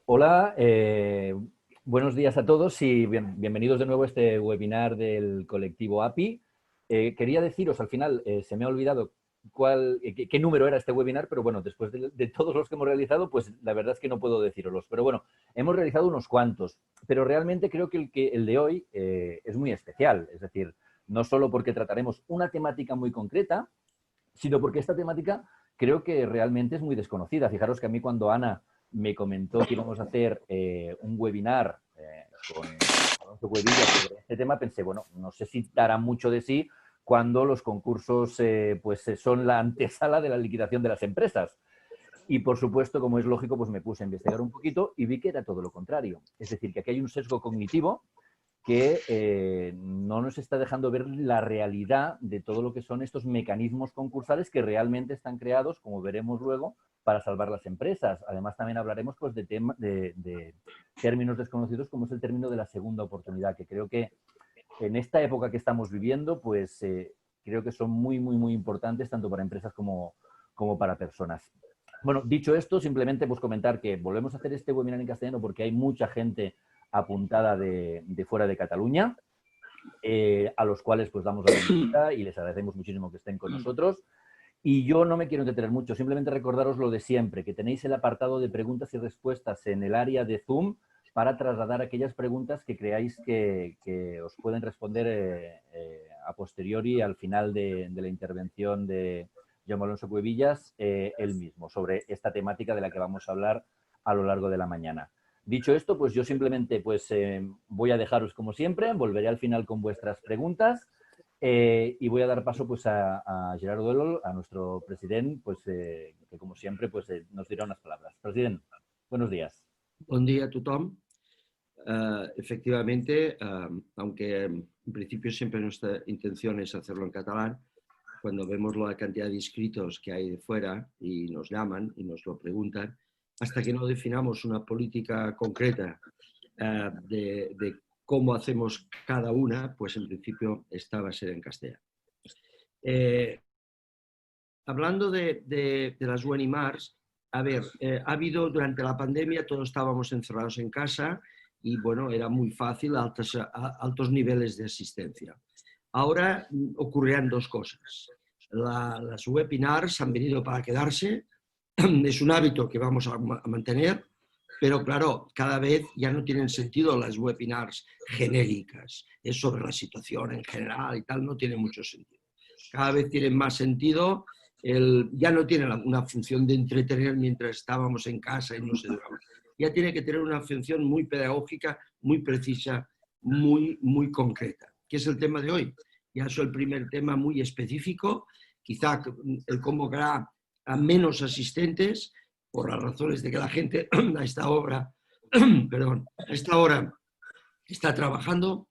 Hola, buenos días a todos y bienvenidos de nuevo a este webinar del colectivo API. Quería deciros, al final se me ha olvidado qué número era este webinar, pero bueno, después de todos los que hemos realizado, pues la verdad es que no puedo deciroslos. Pero bueno, hemos realizado unos cuantos, pero realmente creo que el de hoy es muy especial. Es decir, no solo porque trataremos una temática muy concreta, sino porque esta temática creo que realmente es muy desconocida. Fijaros que a mí cuando Ana me comentó que íbamos a hacer un webinar con Alonso Cuevillas sobre este tema, pensé, bueno, no sé si dará mucho de sí cuando los concursos son la antesala de la liquidación de las empresas. Y por supuesto, como es lógico, pues me puse a investigar un poquito y vi que era todo lo contrario. Es decir, que aquí hay un sesgo cognitivo que no nos está dejando ver la realidad de todo lo que son estos mecanismos concursales que realmente están creados, como veremos luego, para salvar las empresas. Además, también hablaremos pues, de términos desconocidos, como es el término de la segunda oportunidad, que creo que en esta época que estamos viviendo, pues creo que son muy importantes, tanto para empresas como para personas. Bueno, dicho esto, simplemente pues comentar que volvemos a hacer este webinar en castellano porque hay mucha gente apuntada de fuera de Cataluña, a los cuales pues damos la bienvenida y les agradecemos muchísimo que estén con nosotros. Y yo no me quiero entretener mucho, simplemente recordaros lo de siempre, que tenéis el apartado de preguntas y respuestas en el área de Zoom para trasladar aquellas preguntas que creáis que os pueden responder a posteriori al final de la intervención de Jaume Alonso Cuevillas, él mismo, sobre esta temática de la que vamos a hablar a lo largo de la mañana. Dicho esto, pues yo simplemente voy a dejaros como siempre, volveré al final con vuestras preguntas y voy a dar paso pues, a Gerardo Duelo, a nuestro presidente, que como siempre nos dirà unas palabras. Presidente, buenos días. Buen día a tothom. Efectivamente, aunque en principio siempre nuestra intención es hacerlo en catalán, cuando vemos la cantidad de inscritos que hay de fuera y nos llaman y nos lo preguntan, hasta que no definamos una política concreta de cómo hacemos cada una, pues en principio esta va a ser en castellano. Hablando de las Wenimars, a ver, ha habido durante la pandemia, todos estábamos encerrados en casa y bueno, era muy fácil, altos niveles de asistencia. Ahora ocurrirán dos cosas. Las webinars han venido para quedarse, es un hábito que vamos a mantener, pero claro, cada vez ya no tienen sentido las webinars genéricas, es sobre la situación en general y tal, no tiene mucho sentido. Cada vez tienen más sentido, ya no tiene una función de entretener mientras estábamos en casa y no se duraba. Ya tiene que tener una función muy pedagógica, muy precisa, muy concreta, que es el tema de hoy. Ya es el primer tema muy específico, quizá el convocará a menos asistentes por las razones de que la gente a esta hora está trabajando,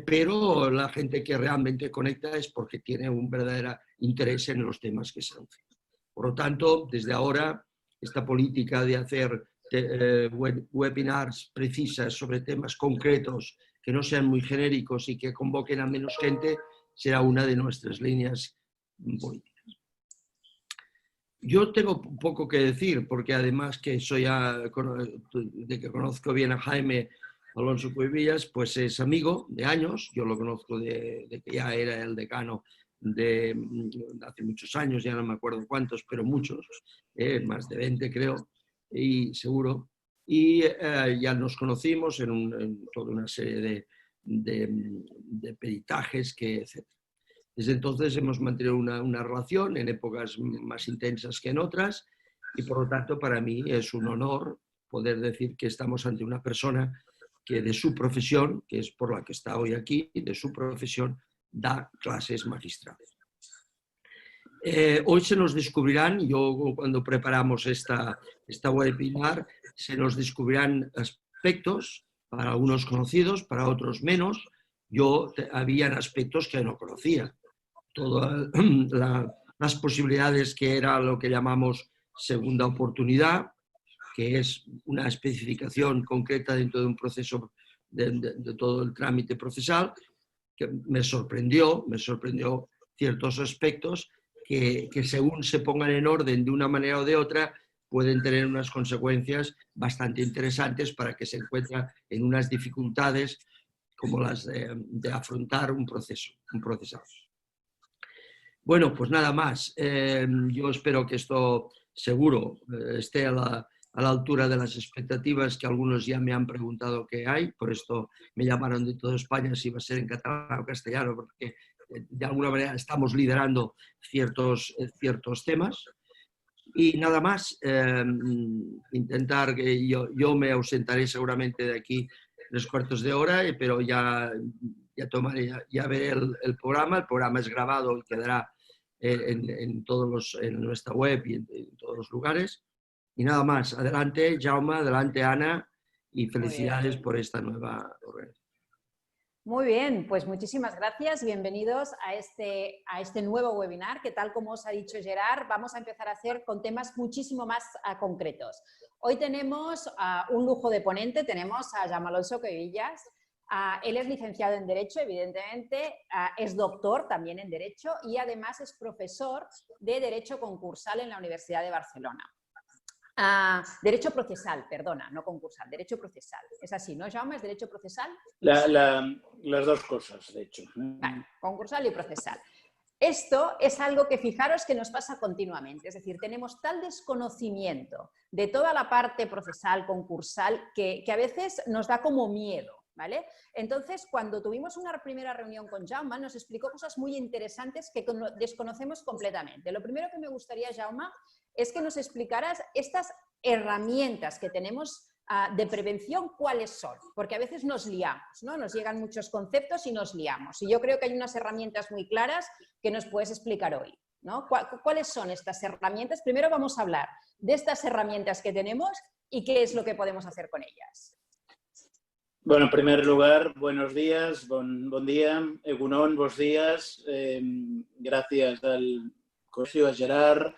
pero la gente que realmente conecta es porque tiene un verdadero interés en los temas que se anuncian. Por lo tanto, desde ahora, esta política de hacer webinars precisas sobre temas concretos que no sean muy genéricos y que convoquen a menos gente será una de nuestras líneas políticas. Yo tengo poco que decir, porque además que de que conozco bien a Jaime Alonso Cuevillas, pues es amigo de años, yo lo conozco de que ya era el decano de hace muchos años, ya no me acuerdo cuántos, pero muchos, más de 20 creo, y seguro, y ya nos conocimos en toda una serie de peritajes, etc. Desde entonces hemos mantenido una relación en épocas más intensas que en otras y por lo tanto para mí es un honor poder decir que estamos ante una persona que de su profesión, que es por la que está hoy aquí, de su profesión da clases magistrales. Hoy se nos descubrirán, yo cuando preparamos esta webinar, se nos descubrirán aspectos, para algunos conocidos, para otros menos. Habían aspectos que no conocía. Todas las posibilidades que era lo que llamamos segunda oportunidad, que es una especificación concreta dentro de un proceso de todo el trámite procesal, que me sorprendió ciertos aspectos que según se pongan en orden de una manera o de otra, pueden tener unas consecuencias bastante interesantes para que se encuentra en unas dificultades como las de afrontar un procesado. Bueno, pues nada más. Yo espero que esto seguro esté a la altura de las expectativas que algunos ya me han preguntado que hay. Por esto me llamaron de toda España si va a ser en catalán o castellano, porque de alguna manera estamos liderando ciertos temas. Y nada más, intentar que yo me ausentaré seguramente de aquí 3/4 de hora, pero ya veré el programa. El programa es grabado y quedará en nuestra web y en todos los lugares. Y nada más, adelante Jaume, adelante Ana, y felicidades por esta nueva organización. Muy bien, pues muchísimas gracias. Bienvenidos a este nuevo webinar que, tal como os ha dicho Gerard, vamos a empezar a hacer con temas muchísimo más concretos. Hoy tenemos un lujo de ponente, tenemos a Jaume Alonso Cuevillas. Él es licenciado en Derecho, evidentemente, es doctor también en Derecho y además es profesor de Derecho Concursal en la Universidad de Barcelona. Derecho procesal, perdona, no concursal, derecho procesal. Es así, ¿no, Jaume? ¿Es derecho procesal? Las dos cosas, de hecho. Vale, concursal y procesal. Esto es algo que, fijaros, que nos pasa continuamente. Es decir, tenemos tal desconocimiento de toda la parte procesal, concursal, que a veces nos da como miedo, ¿vale? Entonces, cuando tuvimos una primera reunión con Jaume, nos explicó cosas muy interesantes que desconocemos completamente. Lo primero que me gustaría, Jaume, es que nos explicaras estas herramientas que tenemos de prevención, ¿cuáles son? Porque a veces nos liamos, ¿no? Nos llegan muchos conceptos y nos liamos. Y yo creo que hay unas herramientas muy claras que nos puedes explicar hoy, ¿no? ¿Cuáles son estas herramientas? Primero vamos a hablar de estas herramientas que tenemos y qué es lo que podemos hacer con ellas. Bueno, en primer lugar, buenos días, bon día, egunon, bons días. Gracias al colegio, a Gerard,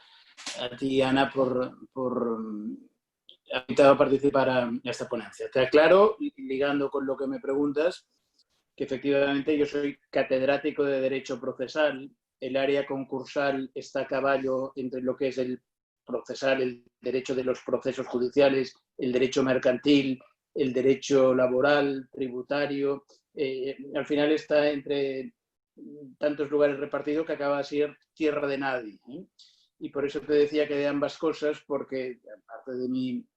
a ti, Ana, por invitado a participar a esta ponencia. Te aclaro, ligando con lo que me preguntas, que efectivamente yo soy catedrático de Derecho Procesal. El área concursal está a caballo entre lo que es el procesal, el derecho de los procesos judiciales, el derecho mercantil, el derecho laboral, tributario. Al final está entre tantos lugares repartidos que acaba de ser tierra de nadie, ¿eh? Y por eso te decía que de ambas cosas, porque aparte de mí,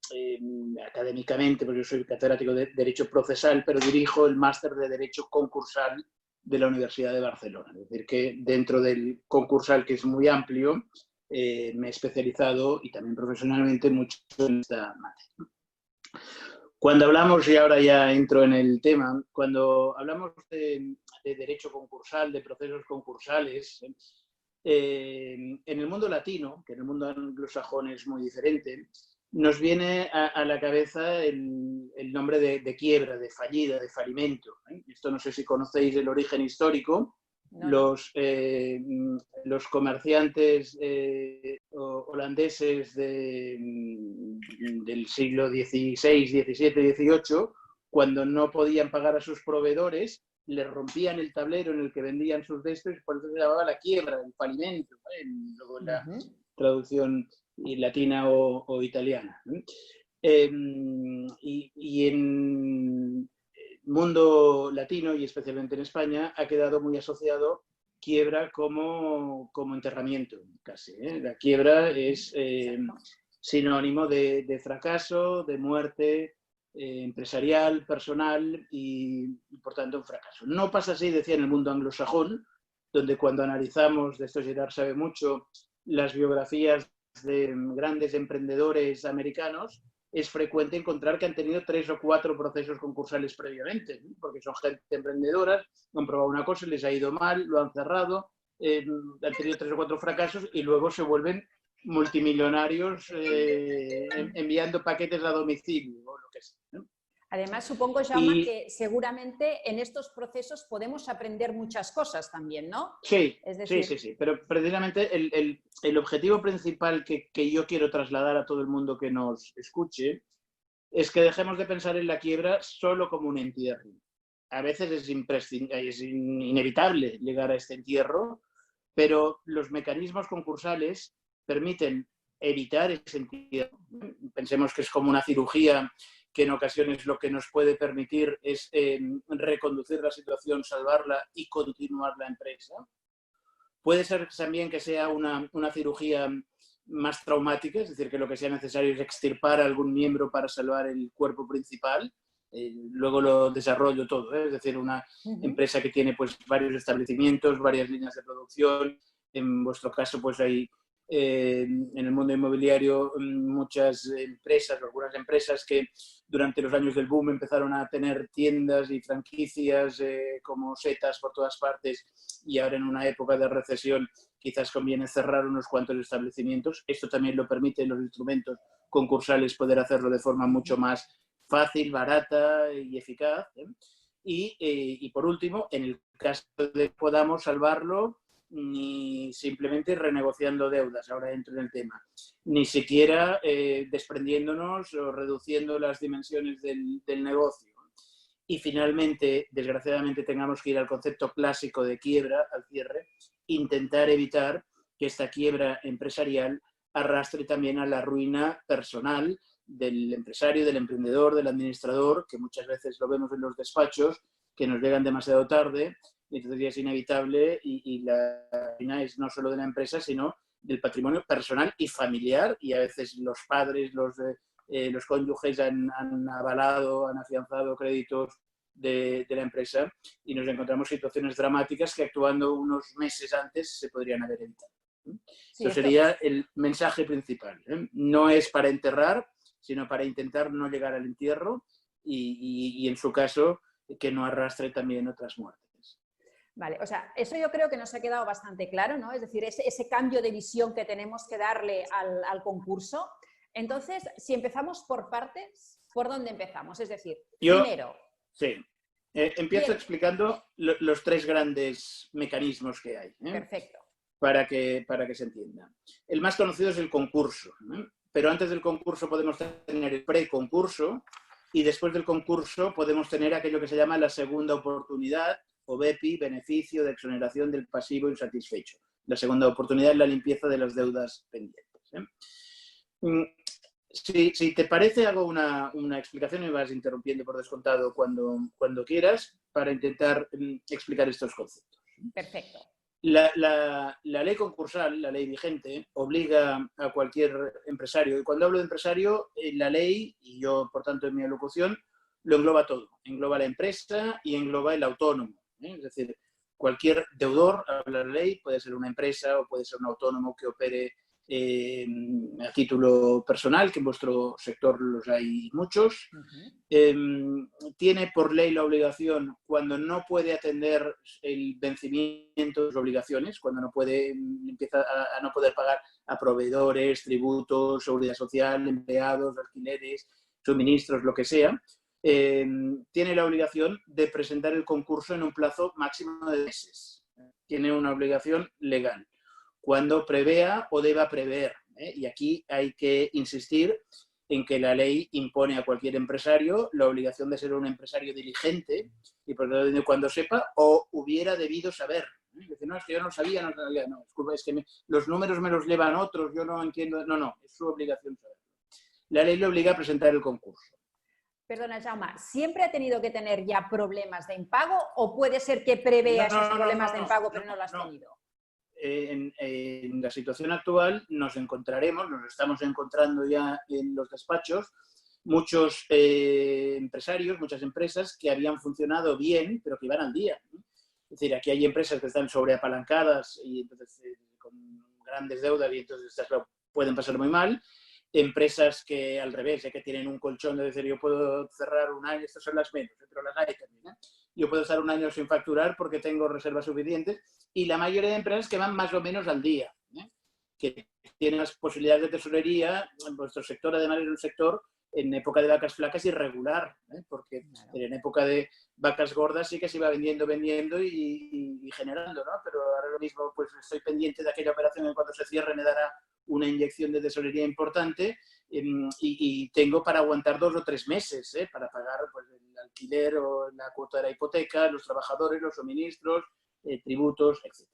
académicamente, porque yo soy catedrático de Derecho Procesal, pero dirijo el máster de Derecho Concursal de la Universidad de Barcelona. Es decir, que dentro del concursal, que es muy amplio, me he especializado y también profesionalmente mucho en esta materia. Cuando hablamos, y ahora ya entro en el tema, cuando hablamos de derecho concursal, de procesos concursales, en el mundo latino, que en el mundo anglosajón es muy diferente, nos viene a la cabeza el nombre de quiebra, de fallida, de falimento, ¿eh? Esto no sé si conocéis el origen histórico. No. Los comerciantes holandeses del siglo XVI, XVII, XVIII, cuando no podían pagar a sus proveedores, les rompían el tablero en el que vendían sus destos, y por eso se llamaba la quiebra, el falimento, luego la traducción latina o italiana. Y en el mundo latino, y especialmente en España, ha quedado muy asociado quiebra como enterramiento, casi, ¿eh? La quiebra es sinónimo de fracaso, de muerte empresarial, personal y, por tanto, un fracaso. No pasa así, decía, en el mundo anglosajón, donde cuando analizamos, de esto Gerard sabe mucho, las biografías de grandes emprendedores americanos, es frecuente encontrar que han tenido 3 o 4 procesos concursales previamente, ¿no? Porque son gente emprendedora, han probado una cosa, les ha ido mal, lo han cerrado, han tenido 3 o 4 fracasos y luego se vuelven multimillonarios enviando paquetes a domicilio o lo que sea, ¿no? Además, supongo, Jaume, que seguramente en estos procesos podemos aprender muchas cosas también, ¿no? Sí, es decir... sí. Pero precisamente el objetivo principal que yo quiero trasladar a todo el mundo que nos escuche es que dejemos de pensar en la quiebra solo como un entierro. A veces es inevitable llegar a este entierro, pero los mecanismos concursales permiten evitar ese entierro. Pensemos que es como una cirugía que en ocasiones lo que nos puede permitir es reconducir la situación, salvarla y continuar la empresa. Puede ser también que sea una cirugía más traumática, es decir, que lo que sea necesario es extirpar a algún miembro para salvar el cuerpo principal. Luego lo desarrollo todo, es decir, una empresa que tiene pues varios establecimientos, varias líneas de producción. En vuestro caso pues hay en el mundo inmobiliario muchas empresas, algunas empresas que durante los años del boom empezaron a tener tiendas y franquicias como setas por todas partes, y ahora en una época de recesión quizás conviene cerrar unos cuantos establecimientos. Esto también lo permiten los instrumentos concursales, poder hacerlo de forma mucho más fácil, barata y eficaz. Y por último, en el caso de que podamos salvarlo, ni simplemente renegociando deudas, ahora entro en el tema, ni siquiera desprendiéndonos o reduciendo las dimensiones del negocio. Y finalmente, desgraciadamente, tengamos que ir al concepto clásico de quiebra, al cierre, intentar evitar que esta quiebra empresarial arrastre también a la ruina personal del empresario, del emprendedor, del administrador, que muchas veces lo vemos en los despachos, que nos llegan demasiado tarde, y entonces ya es inevitable, y la ruina es no solo de la empresa, sino del patrimonio personal y familiar, y a veces los padres, los cónyuges han avalado, han afianzado créditos de la empresa, y nos encontramos situaciones dramáticas que actuando unos meses antes se podrían haber evitado. Sí, esto sería el mensaje principal. No es para enterrar, sino para intentar no llegar al entierro y en su caso, que no arrastre también otras muertes. Vale, o sea, eso yo creo que nos ha quedado bastante claro, ¿no? Es decir, ese cambio de visión que tenemos que darle al concurso. Entonces, si empezamos por partes, ¿por dónde empezamos? Es decir, primero... Sí, empiezo explicando los tres grandes mecanismos que hay. Perfecto. Para que se entienda. El más conocido es el concurso, pero antes del concurso podemos tener el preconcurso, y después del concurso podemos tener aquello que se llama la segunda oportunidad, o BEPI, beneficio de exoneración del pasivo insatisfecho. La segunda oportunidad es la limpieza de las deudas pendientes. Si te parece, hago una explicación y me vas interrumpiendo por descontado cuando quieras, para intentar explicar estos conceptos. Perfecto. La ley concursal, la ley vigente, obliga a cualquier empresario, y cuando hablo de empresario, la ley, y yo por tanto en mi alocución, lo engloba todo. Engloba la empresa y engloba el autónomo. Es decir, cualquier deudor, habla la ley, puede ser una empresa o puede ser un autónomo que opere a título personal, que en vuestro sector los hay muchos. Tiene por ley la obligación, cuando no puede atender el vencimiento de sus obligaciones, cuando no puede, empieza a no poder pagar a proveedores, tributos, seguridad social, empleados, alquileres, suministros, lo que sea, tiene la obligación de presentar el concurso en un plazo máximo de meses. Tiene una obligación legal cuando prevea o deba prever. Y aquí hay que insistir en que la ley impone a cualquier empresario la obligación de ser un empresario diligente, y por lo tanto cuando sepa o hubiera debido saber. Dice, no, es que yo no sabía, no, disculpa, es que los números me los llevan otros, yo no entiendo. No, es su obligación saber. La ley le obliga a presentar el concurso. Perdona, Jaume, ¿siempre ha tenido que tener ya problemas de impago o puede ser que prevea esos problemas de impago pero no lo has tenido? En la situación actual nos estamos encontrando ya en los despachos muchos empresarios, muchas empresas que habían funcionado bien, pero que iban al día. Es decir, aquí hay empresas que están sobreapalancadas y entonces con grandes deudas, y entonces pueden pasar muy mal. Empresas que al revés, que tienen un colchón de decir, yo puedo cerrar un año, estas son las menos, pero las hay también. Yo puedo estar un año sin facturar porque tengo reservas suficientes, y la mayoría de empresas que van más o menos al día, que tienen las posibilidades de tesorería. En vuestro sector, además, es un sector en época de vacas flacas irregular, porque claro, en época de vacas gordas sí que se iba vendiendo y generando, ¿no? Pero ahora lo mismo, pues estoy pendiente de aquella operación, en cuanto se cierre me dará una inyección de tesorería importante, y tengo para aguantar 2 o 3 meses para pagar pues, el alquiler o la cuota de la hipoteca, los trabajadores, los suministros, tributos, etc.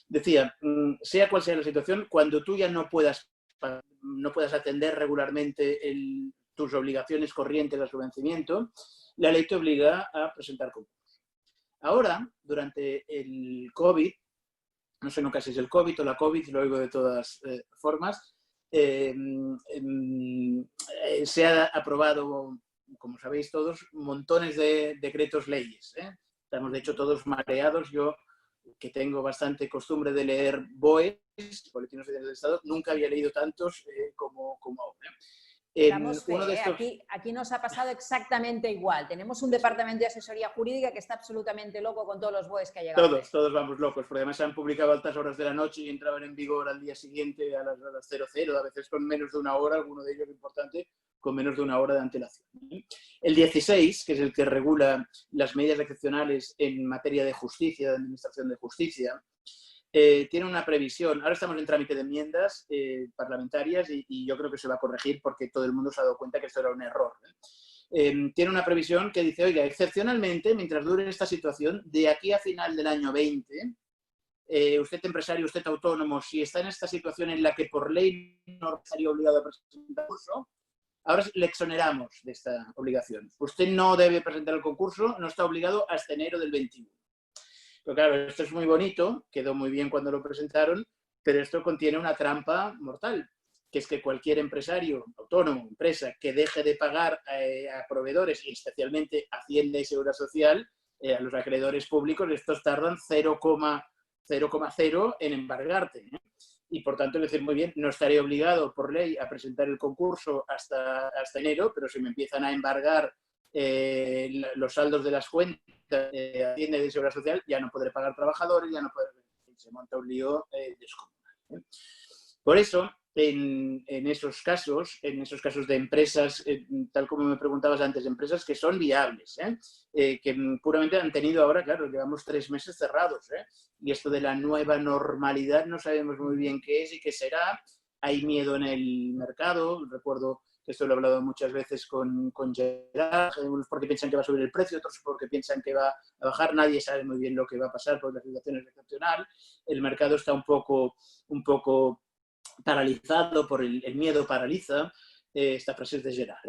Decía, sea cual sea la situación, cuando tú ya no puedas no puedas atender regularmente tus obligaciones corrientes a su vencimiento, la ley te obliga a presentar concursos. Ahora, durante el COVID, no sé nunca si es el COVID o la COVID, lo oigo de todas formas, se ha aprobado, como sabéis todos, montones de decretos leyes. Estamos, de hecho, todos mareados. Yo, que tengo bastante costumbre de leer BOEs, Boletines Oficiales del Estado, nunca había leído tantos como ahora. Damos fe, aquí nos ha pasado exactamente igual. Tenemos un departamento de asesoría jurídica que está absolutamente loco con todos los BOEs que ha llegado. Todos vamos locos, porque además se han publicado a altas horas de la noche y entraban en vigor al día siguiente a las 00, a veces con menos de una hora, alguno de ellos importante, con menos de una hora de antelación. El 16, que es el que regula las medidas excepcionales en materia de justicia, de administración de justicia, tiene una previsión. Ahora estamos en trámite de enmiendas parlamentarias y yo creo que se va a corregir porque todo el mundo se ha dado cuenta que esto era un error. Tiene una previsión que dice, oiga, excepcionalmente, mientras dure esta situación, de aquí a final del año 20, usted empresario, usted autónomo, si está en esta situación en la que por ley no estaría obligado a presentar el concurso, ahora le exoneramos de esta obligación. Usted no debe presentar el concurso, no está obligado hasta enero del 21. Pero claro, esto es muy bonito, quedó muy bien cuando lo presentaron, pero esto contiene una trampa mortal, que es que cualquier empresario, autónomo, empresa, que deje de pagar a proveedores, y especialmente Hacienda y Seguridad Social, a los acreedores públicos, estos tardan 0,0 en embargarte. Y por tanto, es decir, muy bien, no estaré obligado por ley a presentar el concurso hasta enero, pero si me empiezan a embargar los saldos de las cuentas de Hacienda y de Seguridad Social, ya no podré pagar trabajadores, ya no podré, se monta un lío descomunal. Por eso, en esos casos de empresas, tal como me preguntabas antes, empresas que son viables, que puramente han tenido ahora, claro, llevamos 3 meses cerrados, y esto de la nueva normalidad no sabemos muy bien qué es y qué será. Hay miedo en el mercado. Recuerdo que esto lo he hablado muchas veces con Gerard, unos porque piensan que va a subir el precio, otros porque piensan que va a bajar. Nadie sabe muy bien lo que va a pasar porque la situación es excepcional. El mercado está un poco paralizado por el miedo paraliza. Esta frase es de Gerard,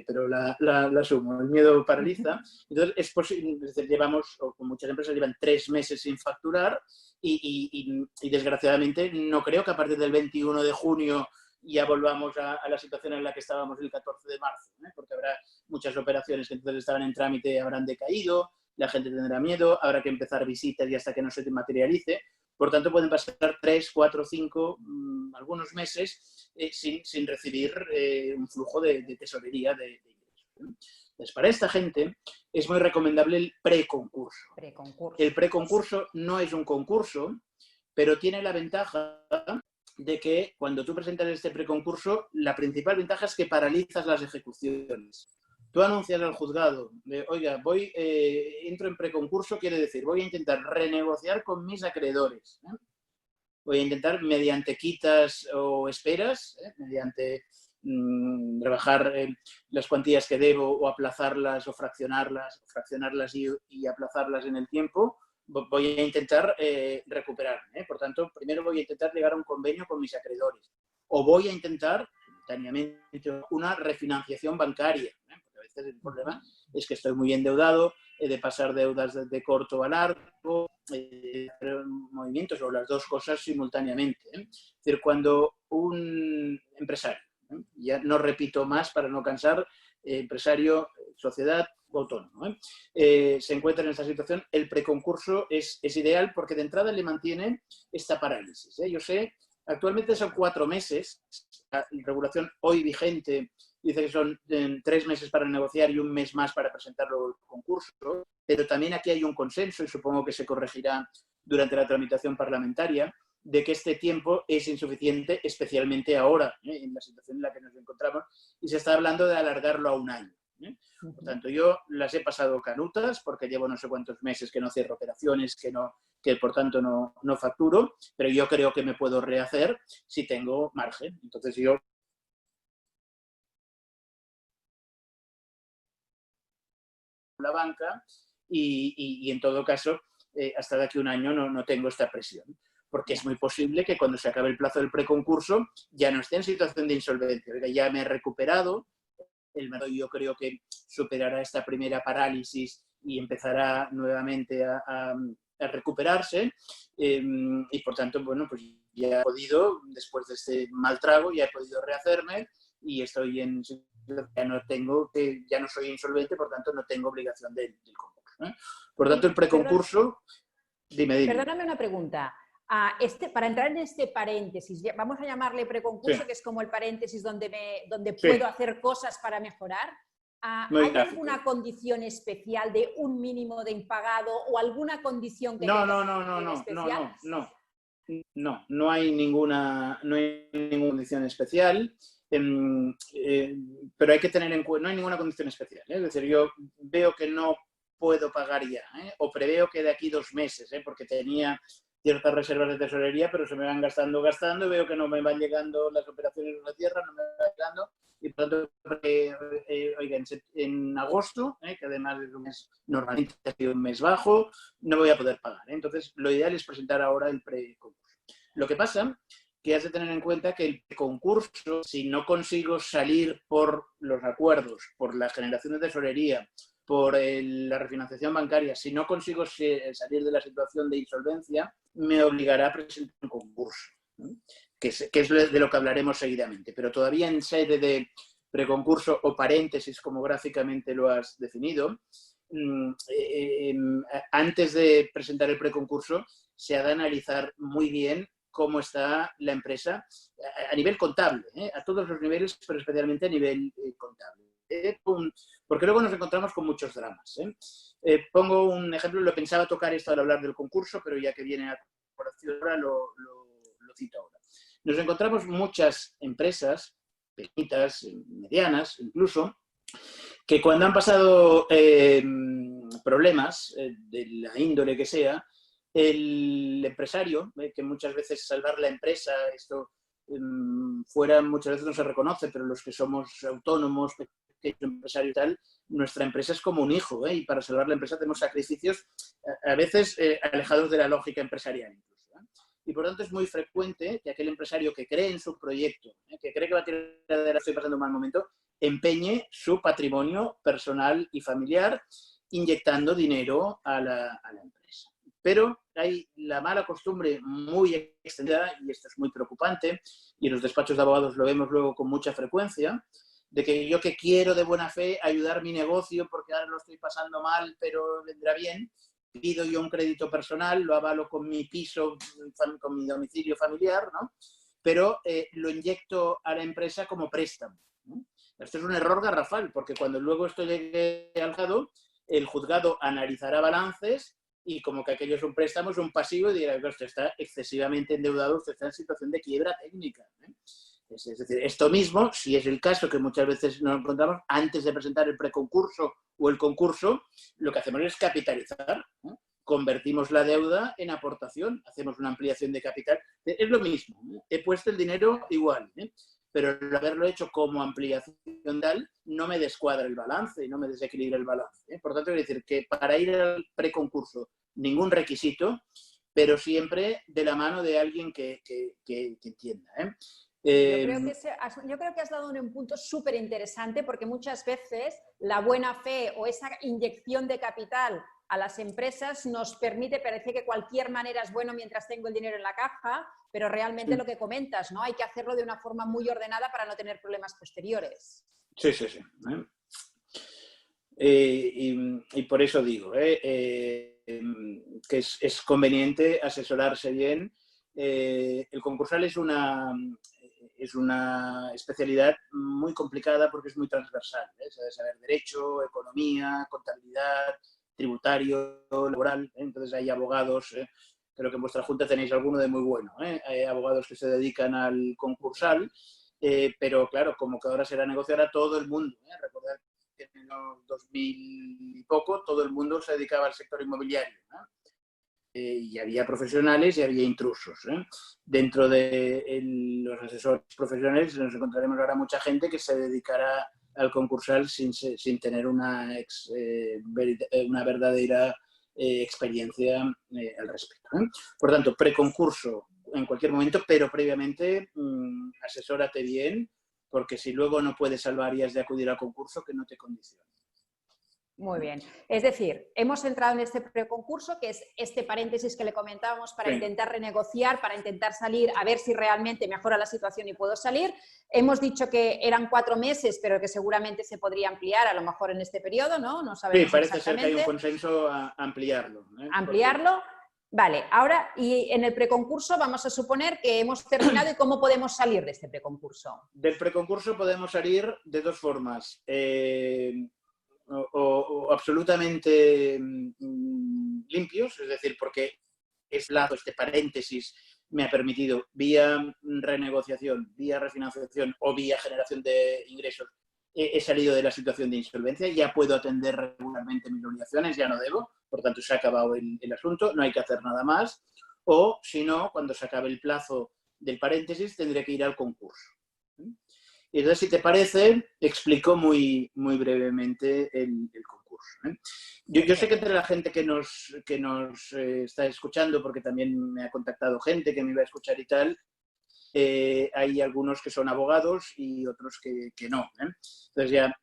pero la asumo, el miedo paraliza. Entonces, es posible, es decir, llevamos, o muchas empresas llevan 3 meses sin facturar y desgraciadamente no creo que a partir del 21 de junio ya volvamos a la situación en la que estábamos el 14 de marzo, porque habrá muchas operaciones que entonces estaban en trámite, habrán decaído, la gente tendrá miedo, habrá que empezar visitas y hasta que no se materialice. Por tanto, pueden pasar 3, 4, 5, algunos meses sin recibir un flujo de tesorería de ingresos. Entonces, para esta gente es muy recomendable el preconcurso. El preconcurso no es un concurso, pero tiene la ventaja de que cuando tú presentas este preconcurso, la principal ventaja es que paralizas las ejecuciones. Tú anuncias al juzgado, oiga, entro en preconcurso, quiere decir, voy a intentar renegociar con mis acreedores. Voy a intentar, mediante quitas o esperas, mediante rebajar las cuantías que debo o aplazarlas o fraccionarlas y aplazarlas en el tiempo, voy a intentar recuperarme. Por tanto, primero voy a intentar llegar a un convenio con mis acreedores. O voy a intentar, simultáneamente, una refinanciación bancaria. Porque a veces el problema es que estoy muy endeudado, he de pasar deudas de corto a largo, movimientos o las dos cosas simultáneamente. Es decir, cuando un empresario, ya no repito más para no cansar, empresario, sociedad o autónomo, se encuentra en esta situación, el preconcurso es ideal porque de entrada le mantiene esta parálisis. Yo sé, actualmente son 4 meses, la regulación hoy vigente dice que son 3 meses para negociar y 1 mes más para presentarlo al concurso, pero también aquí hay un consenso, y supongo que se corregirá durante la tramitación parlamentaria, de que este tiempo es insuficiente, especialmente ahora, en la situación en la que nos encontramos, y se está hablando de alargarlo a 1 año. Por tanto, yo las he pasado canutas porque llevo no sé cuántos meses que no cierro operaciones, que por tanto no facturo, pero yo creo que me puedo rehacer si tengo margen. Entonces yo la banca y en todo caso hasta de aquí a 1 año no tengo esta presión. porque es muy posible que cuando se acabe el plazo del preconcurso ya no esté en situación de insolvencia. Ya me he recuperado, el mercado yo creo que superará esta primera parálisis y empezará nuevamente a recuperarse, y por tanto, bueno, pues ya he podido, después de este mal trago, ya he podido rehacerme y estoy en... ya no soy insolvente, por tanto no tengo obligación del concurso, ¿eh? Por tanto, el preconcurso... Dime. Perdóname una pregunta. Para entrar en este paréntesis, vamos a llamarle preconcurso, Sí. que es como el paréntesis donde Sí. puedo hacer cosas para mejorar. ¿Hay alguna condición especial de un mínimo de impagado o alguna condición que especial? No hay ninguna condición especial, pero hay que tener en cuenta, no hay ninguna condición especial, ¿eh? Es decir, yo veo que no puedo pagar ya, ¿eh? O preveo que de aquí 2 meses, ¿eh? Porque tenía ciertas reservas de tesorería, pero se me van gastando, veo que no me van llegando las operaciones de la tierra, no me van llegando, y por lo tanto, oigan, en agosto, que además es un mes, normalmente ha sido un mes bajo, no voy a poder pagar, ¿eh? Entonces, lo ideal es presentar ahora el preconcurso. Lo que pasa que has de tener en cuenta que el concurso, si no consigo salir por los acuerdos, por la generación de tesorería, por la refinanciación bancaria, si no consigo salir de la situación de insolvencia, me obligará a presentar un concurso, ¿no? Que es de lo que hablaremos seguidamente. Pero todavía en sede de preconcurso o paréntesis, como gráficamente lo has definido, antes de presentar el preconcurso, se ha de analizar muy bien cómo está la empresa a nivel contable, a todos los niveles, pero especialmente a nivel contable. Porque luego nos encontramos con muchos dramas. Pongo un ejemplo, lo pensaba tocar esto al hablar del concurso, pero ya que viene a colación ahora, lo cito ahora. Nos encontramos muchas empresas, pequeñitas, medianas incluso, que cuando han pasado problemas de la índole que sea, el empresario, que muchas veces salvar la empresa, esto fuera muchas veces no se reconoce, pero los que somos autónomos, pequeños empresarios y tal, nuestra empresa es como un hijo, y para salvar la empresa tenemos sacrificios a veces alejados de la lógica empresarial incluso. Y por lo tanto es muy frecuente que aquel empresario que cree en su proyecto, que cree que va a tirar adelante, estoy pasando un mal momento, empeñe su patrimonio personal y familiar inyectando dinero a la empresa. Pero hay la mala costumbre muy extendida, y esto es muy preocupante, y en los despachos de abogados lo vemos luego con mucha frecuencia, de que yo que quiero de buena fe ayudar mi negocio porque ahora lo estoy pasando mal, pero vendrá bien, pido yo un crédito personal, lo avalo con mi piso, con mi domicilio familiar, ¿no? Pero lo inyecto a la empresa como préstamo, ¿no? Esto es un error garrafal, porque cuando luego esto llegue al juzgado, el juzgado analizará balances y como que aquello es un préstamo, es un pasivo, y dirá que usted está excesivamente endeudado, usted está en situación de quiebra técnica, ¿eh? Es decir, esto mismo, si es el caso que muchas veces nos encontramos, antes de presentar el preconcurso o el concurso, lo que hacemos es capitalizar, ¿no? Convertimos la deuda en aportación, hacemos una ampliación de capital. Es lo mismo, ¿no? He puesto el dinero igual, pero el haberlo hecho como ampliación tal no me descuadra el balance, no me desequilibra el balance. Por tanto, quiero decir que para ir al preconcurso, ningún requisito, pero siempre de la mano de alguien que entienda. Yo creo que has dado un punto súper interesante, porque muchas veces la buena fe o esa inyección de capital a las empresas nos permite parecer que cualquier manera es bueno mientras tengo el dinero en la caja, pero realmente lo que comentas, ¿no? Hay que hacerlo de una forma muy ordenada para no tener problemas posteriores. Sí. Y por eso digo que es conveniente asesorarse bien. El concursal es una especialidad muy complicada porque es muy transversal, se debe saber derecho, economía, contabilidad, tributario, laboral, entonces hay abogados, creo que en vuestra junta tenéis alguno de muy bueno, hay abogados que se dedican al concursal, pero claro, como que ahora será negociar a todo el mundo, recordad que en los 2000 y poco todo el mundo se dedicaba al sector inmobiliario, y había profesionales y había intrusos. Dentro de los asesores profesionales nos encontraremos ahora mucha gente que se dedicará al concursal sin tener una verdadera experiencia al respecto. Por tanto, preconcurso en cualquier momento, pero previamente asesórate bien, porque si luego no puedes salvar y has de acudir al concurso, que no te condicione. Muy bien. Es decir, hemos entrado en este preconcurso, que es este paréntesis que le comentábamos para intentar renegociar, para intentar salir, a ver si realmente mejora la situación y puedo salir. Hemos dicho que eran 4 meses, pero que seguramente se podría ampliar, a lo mejor en este periodo, ¿no? No sabemos sí, parece ser que hay un consenso a ampliarlo. Ampliarlo. Porque... Vale, ahora, y en el preconcurso vamos a suponer que hemos terminado, ¿y cómo podemos salir de este preconcurso? Del preconcurso podemos salir de 2 formas. O absolutamente limpios, es decir, porque este paréntesis me ha permitido, vía renegociación, vía refinanciación o vía generación de ingresos, he salido de la situación de insolvencia, ya puedo atender regularmente mis obligaciones, ya no debo, por tanto se ha acabado el asunto, no hay que hacer nada más, o si no, cuando se acabe el plazo del paréntesis, tendré que ir al concurso. Y entonces, si te parece, explico muy brevemente el concurso. Yo sé que entre la gente que nos está escuchando, porque también me ha contactado gente que me iba a escuchar y tal, hay algunos que son abogados y otros que no. Entonces ya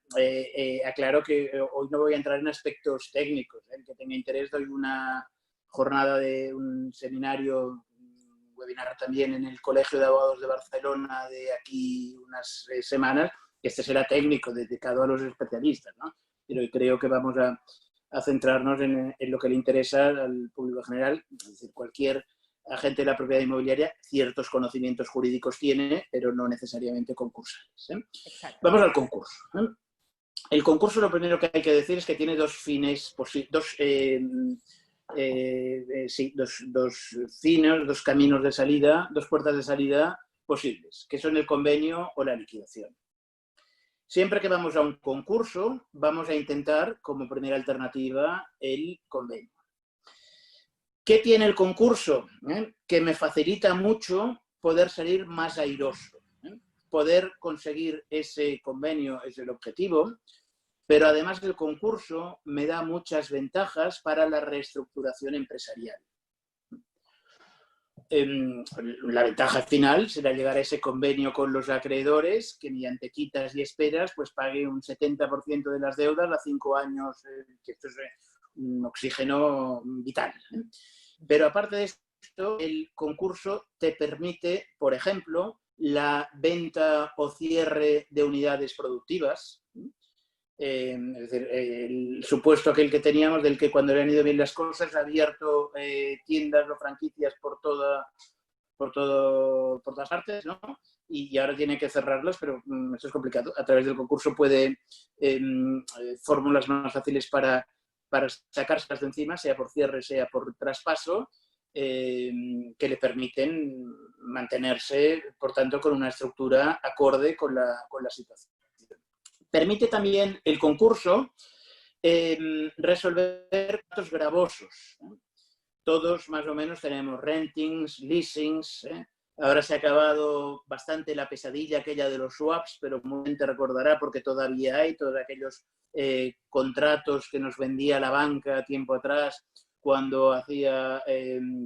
aclaro que hoy no voy a entrar en aspectos técnicos. El que tenga interés, doy una jornada de un seminario, webinar también en el Colegio de Abogados de Barcelona de aquí unas semanas, que este será técnico, dedicado a los especialistas, ¿no? Pero creo que vamos a centrarnos en lo que le interesa al público general, es decir, cualquier agente de la propiedad inmobiliaria ciertos conocimientos jurídicos tiene, pero no necesariamente concursales. Vamos al concurso. El concurso, lo primero que hay que decir es que tiene 2 fines, dos fines, 2 caminos de salida, 2 puertas de salida posibles, que son el convenio o la liquidación. Siempre que vamos a un concurso, vamos a intentar, como primera alternativa, el convenio. ¿Qué tiene el concurso? Que me facilita mucho poder salir más airoso. Poder conseguir ese convenio es el objetivo, pero además del concurso me da muchas ventajas para la reestructuración empresarial. La ventaja final será llegar a ese convenio con los acreedores, que mediante quitas y esperas pues pague un 70% de las deudas a 5 años, que esto es un oxígeno vital. Pero aparte de esto, el concurso te permite, por ejemplo, la venta o cierre de unidades productivas. Es decir, el supuesto aquel que teníamos del que cuando le han ido bien las cosas ha abierto tiendas o franquicias por todas partes, ¿no? Y ahora tiene que cerrarlas, pero eso es complicado. A través del concurso puede fórmulas más fáciles para sacárselas de encima, sea por cierre, sea por traspaso, que le permiten mantenerse, por tanto, con una estructura acorde con la situación. Permite también el concurso resolver datos gravosos. Todos más o menos tenemos rentings, leasings. Ahora se ha acabado bastante la pesadilla aquella de los swaps, pero mucha gente recordará porque todavía hay todos aquellos contratos que nos vendía la banca tiempo atrás cuando hacía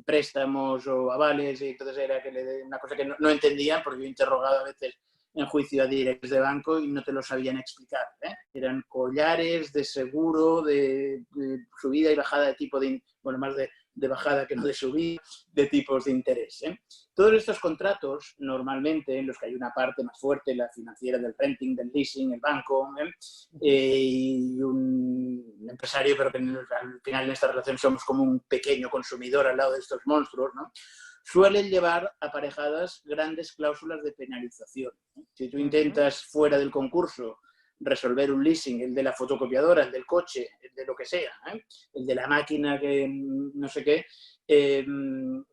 préstamos o avales, y entonces era una cosa que no entendían, porque yo he interrogado a veces en juicio a directores de banco y no te lo sabían explicar. Eran collares de seguro, de subida y bajada de tipo de... Bueno, más de bajada que no de subida, de tipos de interés. Todos estos contratos, normalmente, en los que hay una parte más fuerte, la financiera del renting, del leasing, el banco, y un empresario, pero que al final en esta relación somos como un pequeño consumidor al lado de estos monstruos, ¿no? Suelen llevar aparejadas grandes cláusulas de penalización. Si tú intentas fuera del concurso resolver un leasing, el de la fotocopiadora, el del coche, el de lo que sea, el de la máquina que no sé qué,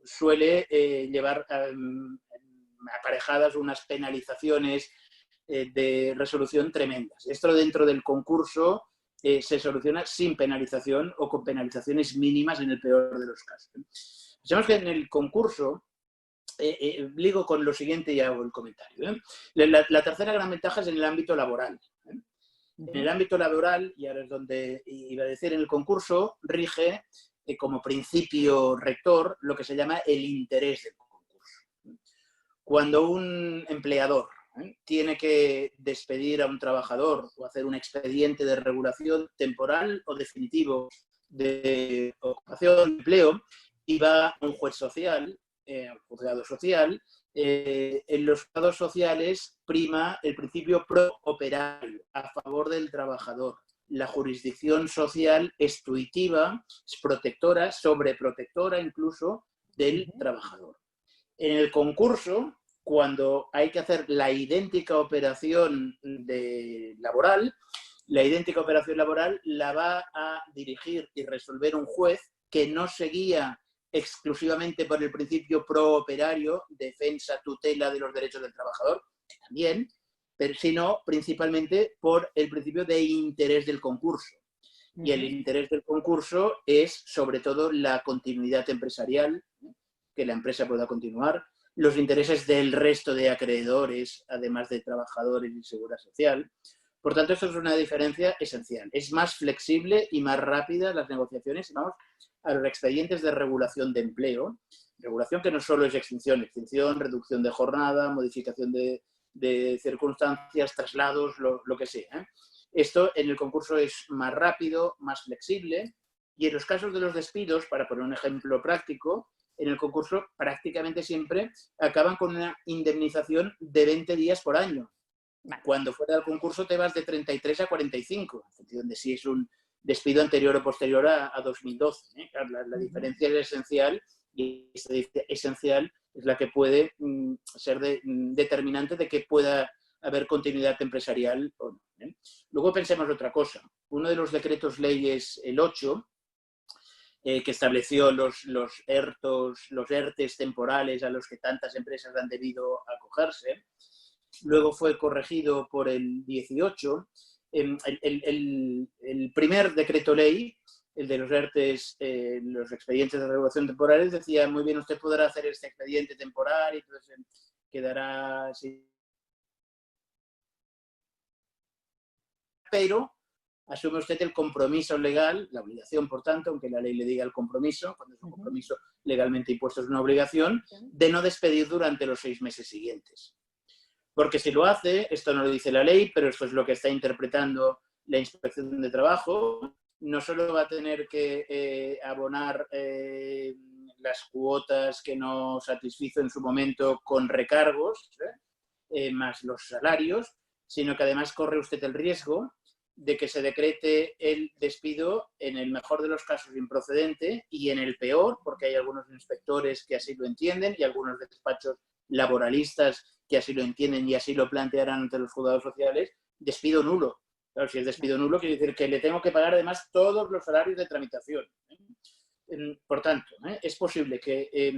suele llevar aparejadas unas penalizaciones de resolución tremendas. Esto dentro del concurso se soluciona sin penalización o con penalizaciones mínimas en el peor de los casos. Pensamos que en el concurso, ligo con lo siguiente y hago el comentario. La tercera gran ventaja es en el ámbito laboral. En el ámbito laboral, y ahora es donde iba a decir, en el concurso rige como principio rector lo que se llama el interés del concurso. Cuando un empleador tiene que despedir a un trabajador o hacer un expediente de regulación temporal o definitivo de ocupación, de empleo, y va a un juez social, un juzgado social, en los juzgados sociales prima el principio pro operario, a favor del trabajador. La jurisdicción social es tuitiva, es protectora, sobreprotectora incluso del trabajador. En el concurso, cuando hay que hacer la idéntica operación laboral, la va a dirigir y resolver un juez que no se guía exclusivamente por el principio pro-operario, defensa, tutela de los derechos del trabajador, que también, pero sino principalmente por el principio de interés del concurso. Y el interés del concurso es, sobre todo, la continuidad empresarial, que la empresa pueda continuar, los intereses del resto de acreedores, además de trabajadores y seguridad social. Por tanto, esto es una diferencia esencial. Es más flexible y más rápida las negociaciones. Vamos a los expedientes de regulación de empleo. Regulación que no solo es extinción, reducción de jornada, modificación de circunstancias, traslados, lo que sea. Esto en el concurso es más rápido, más flexible. Y en los casos de los despidos, para poner un ejemplo práctico, en el concurso prácticamente siempre acaban con una indemnización de 20 días por año. Vale. Cuando fuera del concurso te vas de 33 a 45, en función de si es un despido anterior o posterior a 2012. La diferencia es esencial, y esa diferencia esencial es la que puede ser determinante de que pueda haber continuidad empresarial o no. Luego pensemos otra cosa. Uno de los decretos leyes, el 8, que estableció los ERTES temporales a los que tantas empresas han debido acogerse, luego fue corregido por el 18. El primer decreto ley, el de los ERTES, los expedientes de regulación temporales, decía, muy bien, usted podrá hacer este expediente temporal y entonces quedará así. Pero asume usted el compromiso legal, la obligación, por tanto, aunque la ley le diga el compromiso, cuando es un compromiso legalmente impuesto es una obligación, de no despedir durante los 6 meses siguientes. Porque si lo hace, esto no lo dice la ley, pero esto es lo que está interpretando la Inspección de Trabajo, no solo va a tener que abonar las cuotas que no satisfizo en su momento con recargos, más los salarios, sino que además corre usted el riesgo de que se decrete el despido, en el mejor de los casos improcedente, y en el peor, porque hay algunos inspectores que así lo entienden y algunos despachos laboralistas que así lo entienden y así lo plantearán ante los juzgados sociales, despido nulo. Claro, si es despido nulo, quiere decir que le tengo que pagar además todos los salarios de tramitación. Por tanto, es posible que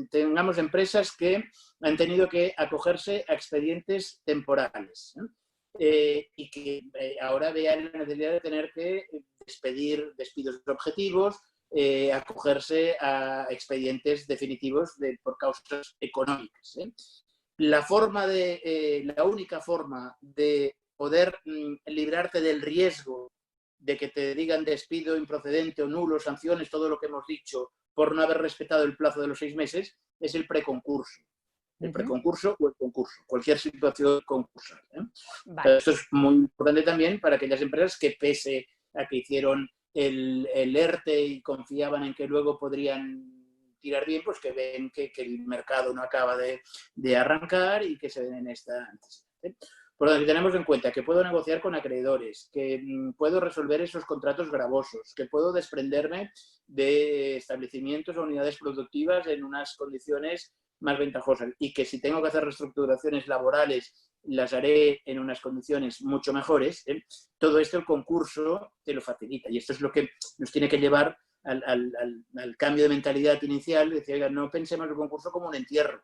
tengamos empresas que han tenido que acogerse a expedientes temporales y que ahora vean la necesidad de tener que despedir despidos objetivos, acogerse a expedientes definitivos por causas económicas. La única forma de poder librarte del riesgo de que te digan despido improcedente o nulo, sanciones, todo lo que hemos dicho, por no haber respetado el plazo de los 6 meses, es el preconcurso. El preconcurso o el concurso, cualquier situación concursal. Vale. Esto es muy importante también para aquellas empresas que, pese a que hicieron el ERTE y confiaban en que luego podrían tirar bien, pues que ven que el mercado no acaba de arrancar y que se ven en esta necesidad. Por lo que tenemos en cuenta que puedo negociar con acreedores, que puedo resolver esos contratos gravosos, que puedo desprenderme de establecimientos o unidades productivas en unas condiciones más ventajosas y que si tengo que hacer reestructuraciones laborales las haré en unas condiciones mucho mejores. Todo esto el concurso te lo facilita y esto es lo que nos tiene que llevar al cambio de mentalidad inicial. Decir, oiga, no pensemos el concurso como un entierro.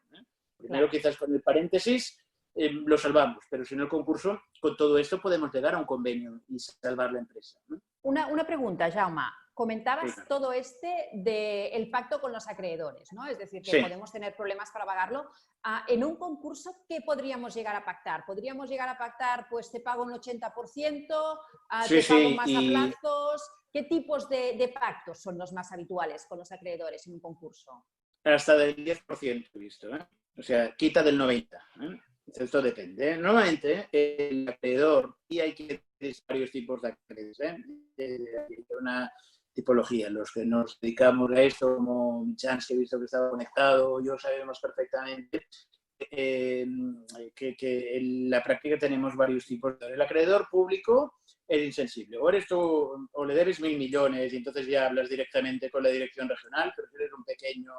Primero, quizás con el paréntesis lo salvamos, pero si no el concurso, con todo esto podemos llegar a un convenio y salvar la empresa. Una pregunta, Jaume. Comentabas todo del pacto con los acreedores, ¿no? Es decir, que podemos tener problemas para pagarlo. En un concurso, ¿qué podríamos llegar a pactar? ¿Podríamos llegar a pactar, pues te pago un 80%, te pago más a plazos? ¿Qué tipos de pactos son los más habituales con los acreedores en un concurso? Hasta del 10% he visto, ¿eh? O sea, quita del 90%. ¿Eh? Esto depende. Normalmente el acreedor, y hay que tener varios tipos de acreedores, hay una tipología. Los que nos dedicamos a esto, como Chance, que he visto que estaba conectado, yo sabemos perfectamente que en la práctica tenemos varios tipos. El acreedor público es insensible. O eres tú, o le debes 1.000 millones y entonces ya hablas directamente con la dirección regional, pero si eres un pequeño,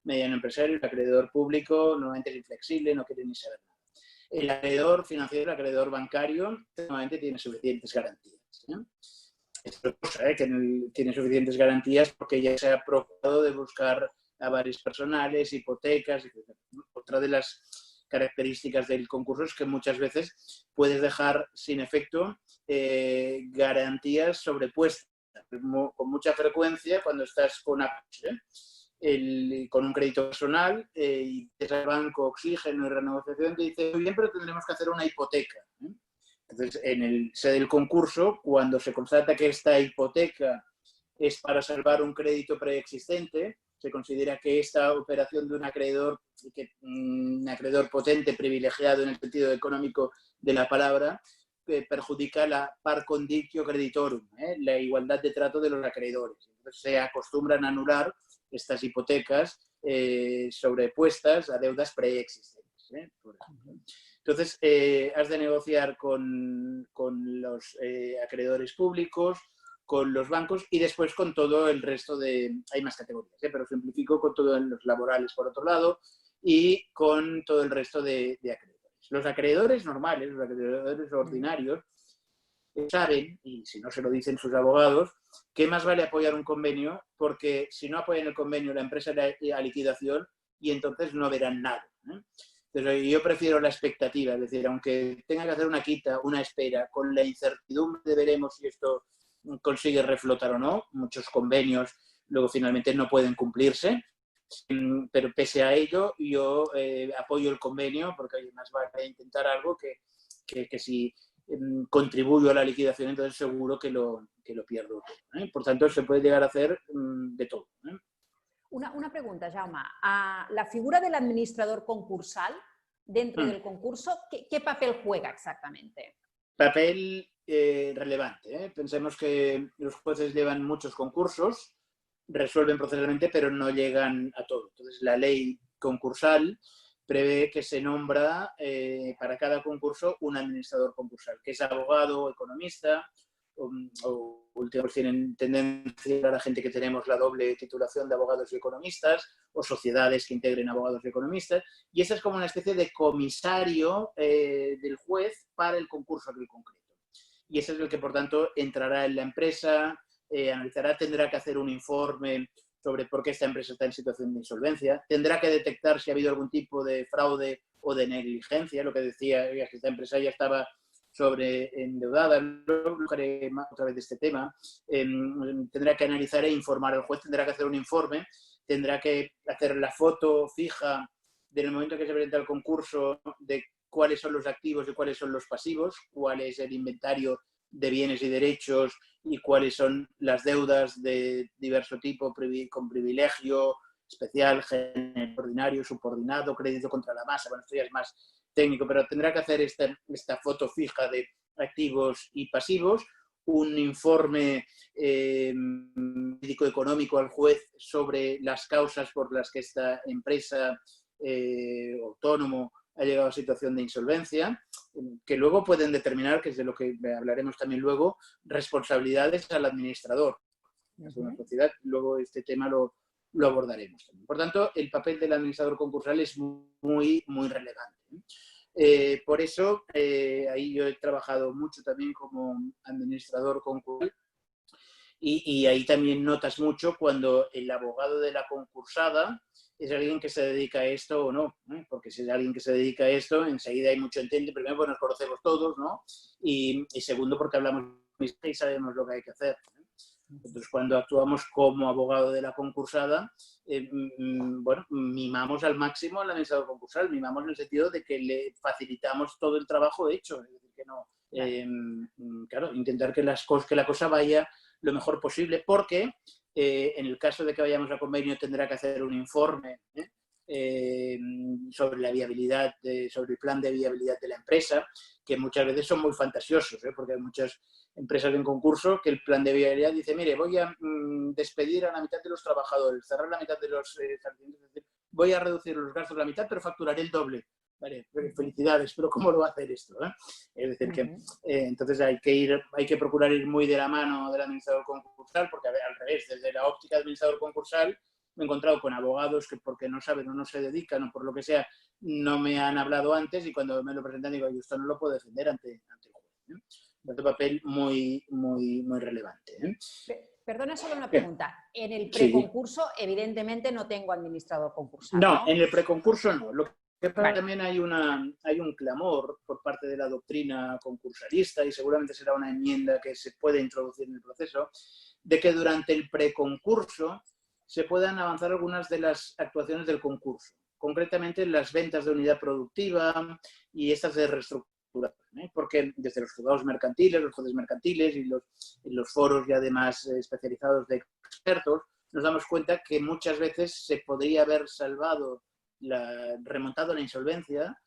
mediano empresario, el acreedor público normalmente es inflexible, no quiere ni saber nada. El acreedor financiero, el acreedor bancario, normalmente tiene suficientes garantías. Es otra cosa, que tiene suficientes garantías porque ya se ha procurado de buscar avales personales, hipotecas, etc. Otra de las características del concurso es que muchas veces puedes dejar sin efecto garantías sobrepuestas. Con mucha frecuencia, cuando estás con con un crédito personal y el banco oxígeno y renegociación, te dice, muy bien, pero tendremos que hacer una hipoteca. Entonces, en el sede del concurso, cuando se constata que esta hipoteca es para salvar un crédito preexistente, se considera que esta operación de un acreedor potente, privilegiado en el sentido económico de la palabra, perjudica la par conditio creditorum, la igualdad de trato de los acreedores. Entonces, se acostumbran a anular estas hipotecas sobrepuestas a deudas preexistentes, por ejemplo. Entonces, has de negociar con los acreedores públicos, con los bancos y después con todo el resto de... Hay más categorías, pero simplifico, con todos los laborales por otro lado y con todo el resto de acreedores. Los acreedores normales, los acreedores ordinarios, saben, y si no se lo dicen sus abogados, que más vale apoyar un convenio, porque si no apoyan el convenio la empresa irá a liquidación y entonces no verán nada. Entonces, yo prefiero la expectativa, es decir, aunque tenga que hacer una quita, una espera, con la incertidumbre de veremos si esto consigue reflotar o no, muchos convenios luego finalmente no pueden cumplirse, pero pese a ello yo apoyo el convenio porque más vale intentar algo que si contribuyo a la liquidación, entonces seguro que lo pierdo. Por tanto, se puede llegar a hacer de todo. Una pregunta, Jaume. ¿La figura del administrador concursal dentro del concurso, qué papel juega exactamente? Papel relevante. Pensemos que los jueces llevan muchos concursos, resuelven proceduralmente, pero no llegan a todo. Entonces, la ley concursal prevé que se nombra para cada concurso un administrador concursal, que es abogado, economista, o últimos tienen tendencia a la gente que tenemos la doble titulación de abogados y economistas, o sociedades que integren abogados y economistas, y esa es como una especie de comisario del juez para el concurso aquel concreto. Y ese es el que, por tanto, entrará en la empresa, analizará, tendrá que hacer un informe sobre por qué esta empresa está en situación de insolvencia, tendrá que detectar si ha habido algún tipo de fraude o de negligencia, lo que decía, que esta empresa ya estaba sobreendeudada, luego hablaré otra vez de este tema, tendrá que analizar e informar al juez, tendrá que hacer un informe, tendrá que hacer la foto fija del momento que se presenta el concurso de cuáles son los activos y cuáles son los pasivos, cuál es el inventario de bienes y derechos y cuáles son las deudas de diverso tipo, con privilegio especial, ordinario, subordinado, crédito contra la masa. Bueno, esto ya es más técnico, pero tendrá que hacer esta foto fija de activos y pasivos, un informe médico-económico al juez sobre las causas por las que esta empresa autónomo ha llegado a situación de insolvencia, que luego pueden determinar, que es de lo que hablaremos también luego, responsabilidades al administrador. Es una sociedad, luego este tema lo abordaremos también. Por tanto, el papel del administrador concursal es muy, muy relevante. Por eso, ahí yo he trabajado mucho también como administrador concursal y ahí también notas mucho cuando el abogado de la concursada es alguien que se dedica a esto o no, porque si es alguien que se dedica a esto, enseguida hay mucho entente. Primero, pues nos conocemos todos, ¿no? Y segundo, porque hablamos y sabemos lo que hay que hacer. Entonces, cuando actuamos como abogado de la concursada, bueno, mimamos al máximo al administrador concursal, mimamos en el sentido de que le facilitamos todo el trabajo hecho, es decir, que no, claro, intentar que la cosa vaya lo mejor posible, porque en el caso de que vayamos a convenio tendrá que hacer un informe sobre la viabilidad, sobre el plan de viabilidad de la empresa, que muchas veces son muy fantasiosos, porque hay muchas empresas en concurso que el plan de viabilidad dice, mire, voy a despedir a la mitad de los trabajadores, cerrar la mitad de los jardines, voy a reducir los gastos a la mitad, pero facturaré el doble. Vale, felicidades, pero ¿cómo lo va a hacer esto? Es decir, que entonces hay que procurar ir muy de la mano del administrador concursal, porque al revés, desde la óptica del administrador concursal, me he encontrado con abogados que porque no saben o no se dedican o por lo que sea, no me han hablado antes y cuando me lo presentan digo, esto no lo puedo defender ante el juez. Es un papel muy relevante. Perdona solo una pregunta. En el preconcurso, evidentemente, no tengo administrador concursal. No, en el preconcurso no. Lo que pasa, también hay un clamor por parte de la doctrina concursalista, y seguramente será una enmienda que se puede introducir en el proceso, de que durante el preconcurso se puedan avanzar algunas de las actuaciones del concurso, concretamente las ventas de unidad productiva y estas de reestructuración, porque desde los juzgados mercantiles, los jueces mercantiles y los foros ya además especializados de expertos, nos damos cuenta que muchas veces se podría haber remontado la insolvencia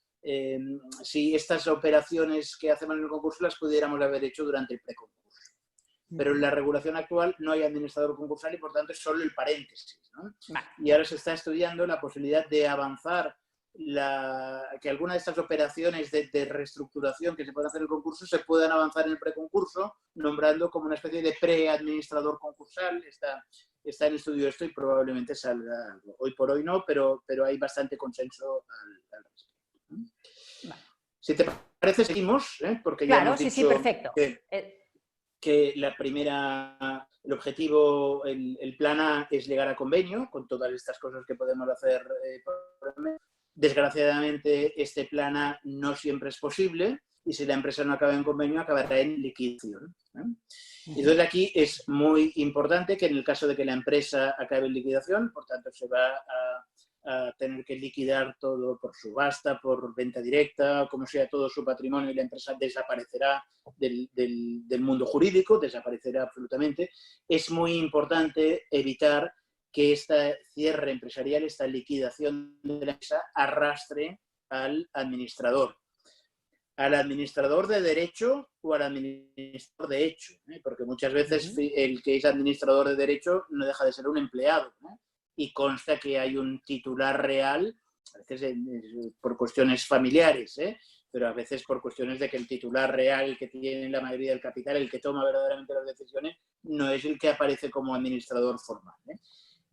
si estas operaciones que hacemos en el concurso las pudiéramos haber hecho durante el preconcurso. Pero en la regulación actual no hay administrador concursal y por tanto es solo el paréntesis, ¿no? Vale. Y ahora se está estudiando la posibilidad de avanzar que alguna de estas operaciones de reestructuración que se pueden hacer en el concurso se puedan avanzar en el preconcurso, nombrando como una especie de preadministrador concursal. Está en estudio esto y probablemente salga algo. Hoy por hoy no, pero hay bastante consenso al respecto. Vale. Si te parece, seguimos, porque ya hemos dicho perfecto. Que el objetivo, el plan A es llegar a convenio con todas estas cosas que podemos hacer. Desgraciadamente, este plan A no siempre es posible y si la empresa no acaba en convenio, acabará en liquidación. Entonces, aquí es muy importante que en el caso de que la empresa acabe en liquidación, por tanto, se va a tener que liquidar todo por subasta, por venta directa, como sea todo su patrimonio, y la empresa desaparecerá del mundo jurídico, desaparecerá absolutamente. Es muy importante evitar que este cierre empresarial, esta liquidación de la empresa, arrastre al administrador de derecho o al administrador de hecho, porque muchas veces el que es administrador de derecho no deja de ser un empleado, y consta que hay un titular real, a veces por cuestiones familiares, pero a veces por cuestiones de que el titular real, el que tiene la mayoría del capital, el que toma verdaderamente las decisiones, no es el que aparece como administrador formal.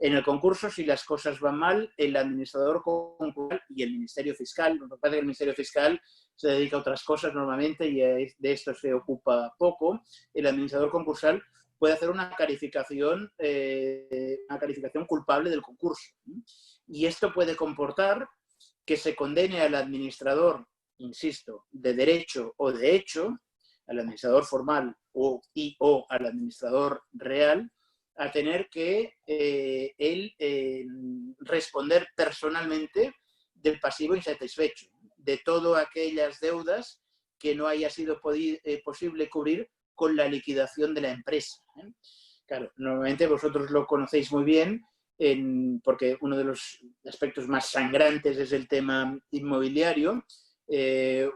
En el concurso, si las cosas van mal, el administrador concursal y el Ministerio Fiscal, lo que pasa es que el Ministerio Fiscal se dedica a otras cosas normalmente y de esto se ocupa poco, el administrador concursal puede hacer una calificación culpable del concurso. Y esto puede comportar que se condene al administrador, insisto, de derecho o de hecho, al administrador formal o al administrador real, a tener que responder personalmente del pasivo insatisfecho, de todas aquellas deudas que no haya sido posible cubrir con la liquidación de la empresa. Claro, normalmente vosotros lo conocéis muy bien, porque uno de los aspectos más sangrantes es el tema inmobiliario.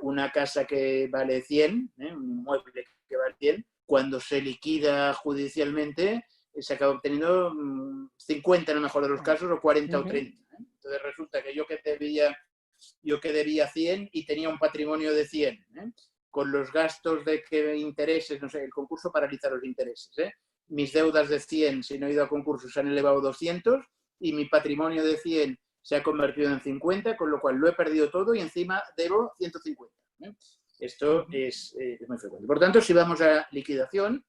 Una casa que vale 100, un inmueble que vale 100, cuando se liquida judicialmente, se acaba obteniendo 50 en el mejor de los casos, o 40 o 30. Entonces resulta que yo que debía 100 y tenía un patrimonio de 100, con los gastos de intereses, no sé, el concurso paraliza los intereses. Mis deudas de 100, si no he ido a concurso, se han elevado a 200 y mi patrimonio de 100 se ha convertido en 50, con lo cual lo he perdido todo y encima debo 150. Esto es muy frecuente. Por tanto, si vamos a liquidación,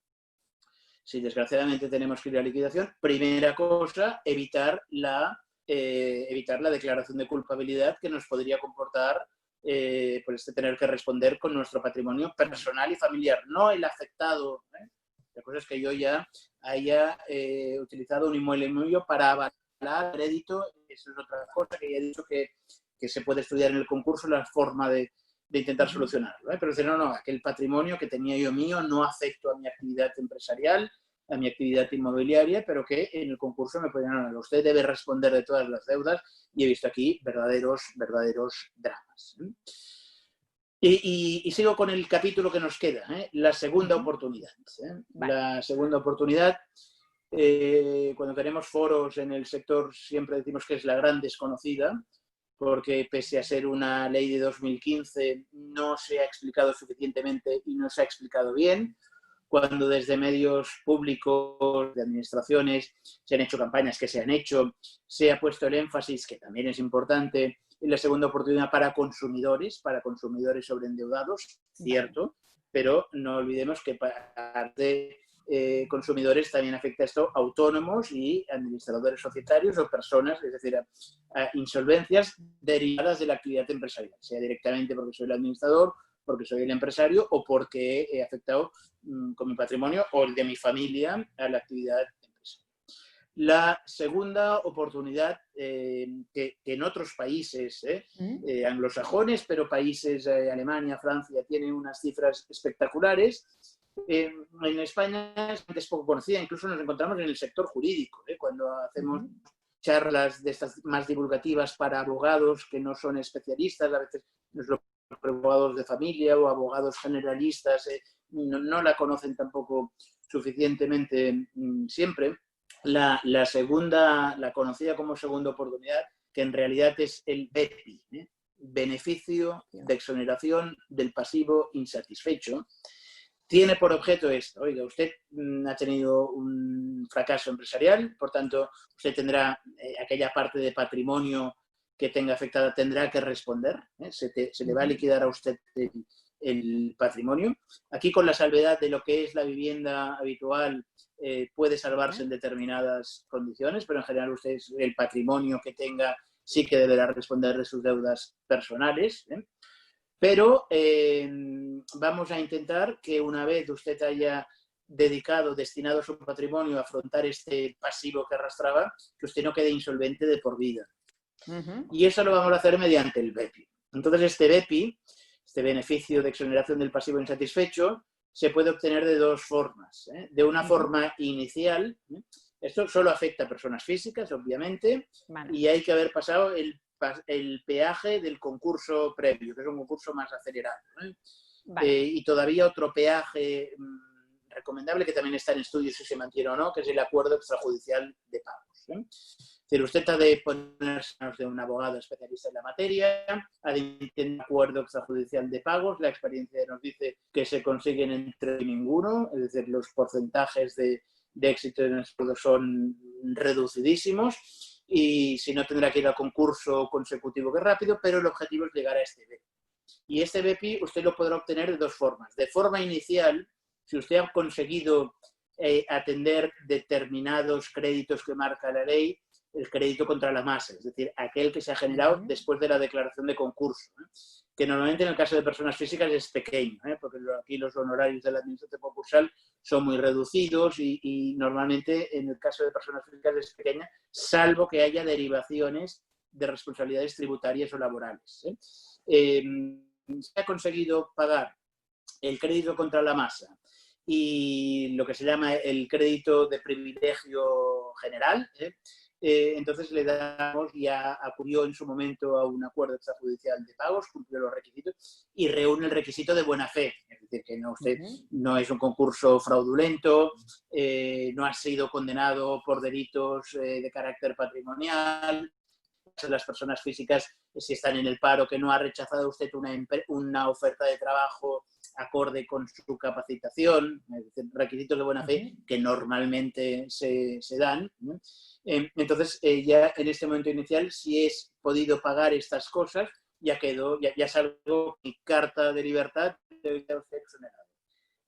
si desgraciadamente tenemos que ir a liquidación, primera cosa, evitar la declaración de culpabilidad que nos podría comportar tener que responder con nuestro patrimonio personal y familiar, no el afectado. La cosa es que yo ya haya utilizado un inmueble para avalar crédito. Eso es otra cosa que ya he dicho que se puede estudiar en el concurso, la forma de intentar solucionarlo. Pero decir, no, aquel patrimonio que tenía yo mío no afecto a mi actividad empresarial, a mi actividad inmobiliaria, pero que en el concurso me podían hablar. Usted debe responder de todas las deudas y he visto aquí verdaderos dramas. Y sigo con el capítulo que nos queda, la segunda oportunidad. Vale. La segunda oportunidad, cuando tenemos foros en el sector siempre decimos que es la gran desconocida, porque pese a ser una ley de 2015 no se ha explicado suficientemente y no se ha explicado bien. Cuando desde medios públicos, de administraciones, se han hecho campañas que se han hecho, se ha puesto el énfasis, que también es importante, en la segunda oportunidad para consumidores sobreendeudados, cierto, pero no olvidemos que para consumidores también afecta esto a autónomos y administradores societarios o personas, es decir, a insolvencias derivadas de la actividad empresarial, sea directamente porque soy el administrador, porque soy el empresario o porque he afectado con mi patrimonio o el de mi familia a la actividad empresarial. La segunda oportunidad que en otros países anglosajones, pero países Alemania, Francia, tienen unas cifras espectaculares. En España es poco conocida, incluso nos encontramos en el sector jurídico, cuando hacemos charlas de estas más divulgativas para abogados que no son especialistas, a veces nos lo abogados de familia o abogados generalistas no la conocen tampoco suficientemente siempre. La segunda, la conocida como segunda oportunidad, que en realidad es el BEPI, beneficio de exoneración del pasivo insatisfecho, tiene por objeto esto. Oiga, usted ha tenido un fracaso empresarial, por tanto, usted tendrá aquella parte de patrimonio que tenga afectada, tendrá que responder. Se le va a liquidar a usted el patrimonio. Aquí, con la salvedad de lo que es la vivienda habitual, puede salvarse en determinadas condiciones, pero en general usted, el patrimonio que tenga, sí que deberá responder de sus deudas personales. Pero vamos a intentar que una vez usted haya destinado su patrimonio a afrontar este pasivo que arrastraba, que usted no quede insolvente de por vida. Y eso lo vamos a hacer mediante el BEPI. Entonces, este BEPI, este beneficio de exoneración del pasivo insatisfecho, se puede obtener de dos formas. De una forma inicial, esto solo afecta a personas físicas, obviamente, y hay que haber pasado el peaje del concurso previo, que es un concurso más acelerado. Y todavía otro peaje recomendable, que también está en estudio si se mantiene o no, que es el acuerdo extrajudicial de pagos. Es decir, usted ha de ponerse en manos de un abogado especialista en la materia, ha de intentar un acuerdo extrajudicial de pagos. La experiencia nos dice que se consiguen entre ninguno, es decir, los porcentajes de éxito en el acuerdo son reducidísimos y si no tendrá que ir al concurso consecutivo que rápido, pero el objetivo es llegar a este BEPI. Y este BEPI usted lo podrá obtener de dos formas. De forma inicial, si usted ha conseguido atender determinados créditos que marca la ley, el crédito contra la masa, es decir, aquel que se ha generado después de la declaración de concurso, que normalmente en el caso de personas físicas es pequeño, porque aquí los honorarios de la administración concursal son muy reducidos y normalmente en el caso de personas físicas es pequeña, salvo que haya derivaciones de responsabilidades tributarias o laborales. Se ha conseguido pagar el crédito contra la masa y lo que se llama el crédito de privilegio general, entonces le damos, ya acudió en su momento a un acuerdo extrajudicial de pagos, cumplió los requisitos y reúne el requisito de buena fe, es decir, que no, usted no es un concurso fraudulento, no ha sido condenado por delitos de carácter patrimonial. Las personas físicas, si están en el paro, que no ha rechazado usted una oferta de trabajo acorde con su capacitación, requisitos de buena fe que normalmente se dan, ¿no? Entonces, ya en este momento inicial, si he podido pagar estas cosas, ya quedó, ya salgo mi carta de libertad de usted exonerado.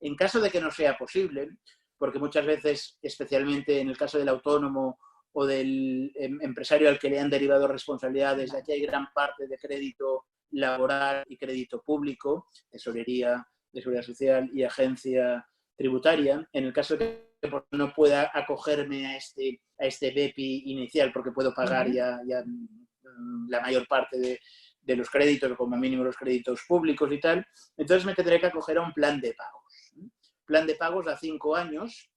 En caso de que no sea posible, porque muchas veces, especialmente en el caso del autónomo o del empresario al que le han derivado responsabilidades, aquí hay gran parte de crédito laboral y crédito público, tesorería de seguridad social y agencia tributaria. En el caso de que no pueda acogerme a este BEPI inicial, porque puedo pagar ya la mayor parte de los créditos, o como mínimo los créditos públicos y tal, entonces me tendré que acoger a un plan de pagos. Plan de pagos a 5 años,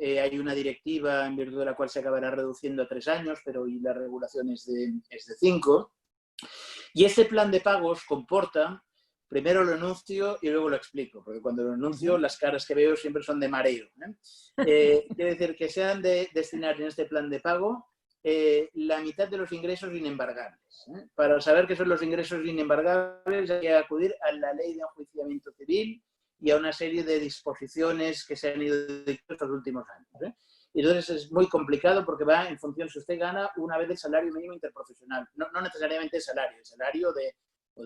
hay una directiva en virtud de la cual se acabará reduciendo a 3 años, pero hoy la regulación es de 5. Y ese plan de pagos comporta, primero lo enuncio y luego lo explico, porque cuando lo enuncio las caras que veo siempre son de mareo. Quiere decir que se han de destinar en este plan de pago la mitad de los ingresos inembargables. Para saber qué son los ingresos inembargables hay que acudir a la ley de enjuiciamiento civil y a una serie de disposiciones que se han ido dictando estos últimos años. Y entonces es muy complicado porque va en función si usted gana una vez el salario mínimo interprofesional, no necesariamente el salario de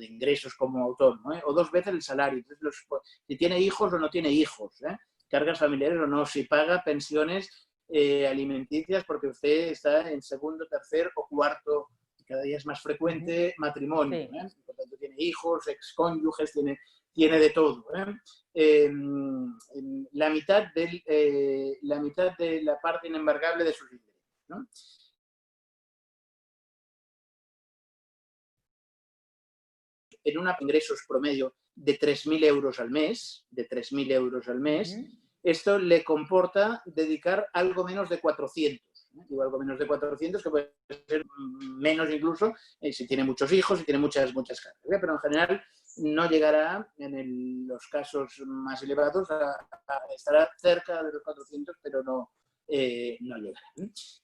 ingresos como autónomo, o 2 veces el salario. Entonces, si tiene hijos o no tiene hijos, cargas familiares o no, si paga pensiones alimenticias porque usted está en segundo, tercer o cuarto, cada día es más frecuente, matrimonio. Sí. Por tanto, tiene hijos, excónyuges, tiene de todo. La mitad de la parte inembargable de sus ingresos, ¿no? En ingresos promedio de 3.000 euros al mes, esto le comporta dedicar algo menos de 400. Digo algo menos de 400, que puede ser menos incluso si tiene muchos hijos, si tiene muchas cargas. Pero en general no llegará, en los casos más elevados, estará cerca de los 400, pero no llegará.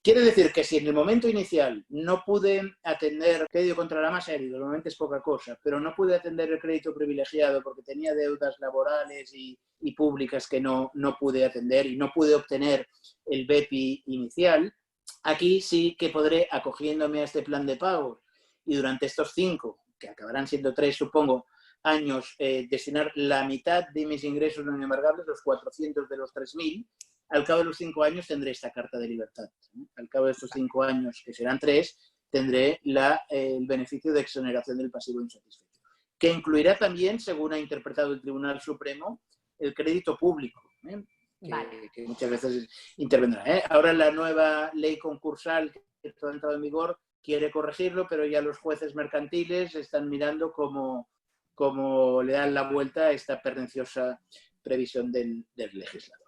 Quiere decir que si en el momento inicial no pude atender crédito contra la masa herido, normalmente es poca cosa, pero no pude atender el crédito privilegiado porque tenía deudas laborales y públicas que no pude atender y no pude obtener el BEPI inicial, aquí sí que podré, acogiéndome a este plan de pagos y durante estos 5, que acabarán siendo 3, supongo, años, destinar la mitad de mis ingresos no inembargables, los 400 de los 3.000, al cabo de los 5 años tendré esta carta de libertad. Al cabo de estos 5 años, que serán 3, tendré el beneficio de exoneración del pasivo insatisfecho, que incluirá también, según ha interpretado el Tribunal Supremo, el crédito público, que muchas veces intervendrá. Ahora la nueva ley concursal que ha entrado en vigor quiere corregirlo, pero ya los jueces mercantiles están mirando cómo le dan la vuelta a esta perniciosa previsión del legislador.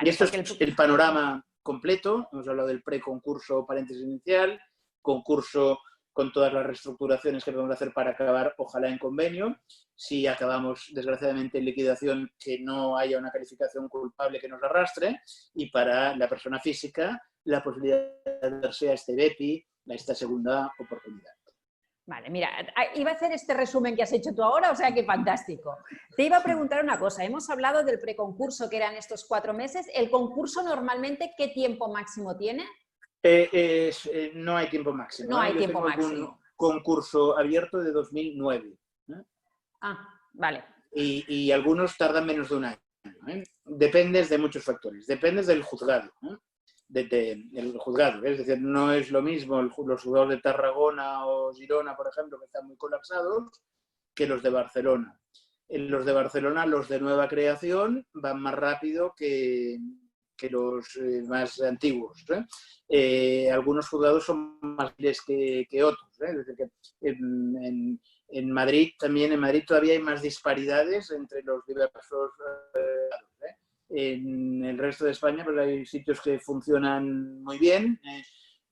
Y esto es el panorama completo. Hemos hablado del preconcurso, paréntesis inicial, concurso con todas las reestructuraciones que podemos hacer para acabar, ojalá en convenio. Si acabamos, desgraciadamente, en liquidación, que no haya una calificación culpable que nos arrastre. Y para la persona física, la posibilidad de darse a este BEPI, a esta segunda oportunidad. Vale, mira, iba a hacer este resumen que has hecho tú ahora, o sea que fantástico. Te iba a preguntar una cosa, hemos hablado del preconcurso, que eran estos 4 meses. ¿El concurso normalmente qué tiempo máximo tiene? No hay tiempo máximo. No hay tiempo máximo. Un concurso abierto de 2009. Vale. Y algunos tardan menos de un año. Dependes de muchos factores. Dependes del juzgado. El juzgado, es decir, no es lo mismo los juzgados de Tarragona o Girona, por ejemplo, que están muy colapsados, que los de Barcelona. En los de Barcelona, los de nueva creación van más rápido que los más antiguos. Algunos juzgados son más ágiles que otros. Es decir, que en Madrid todavía hay más disparidades entre los diversos En el resto de España pues hay sitios que funcionan muy bien.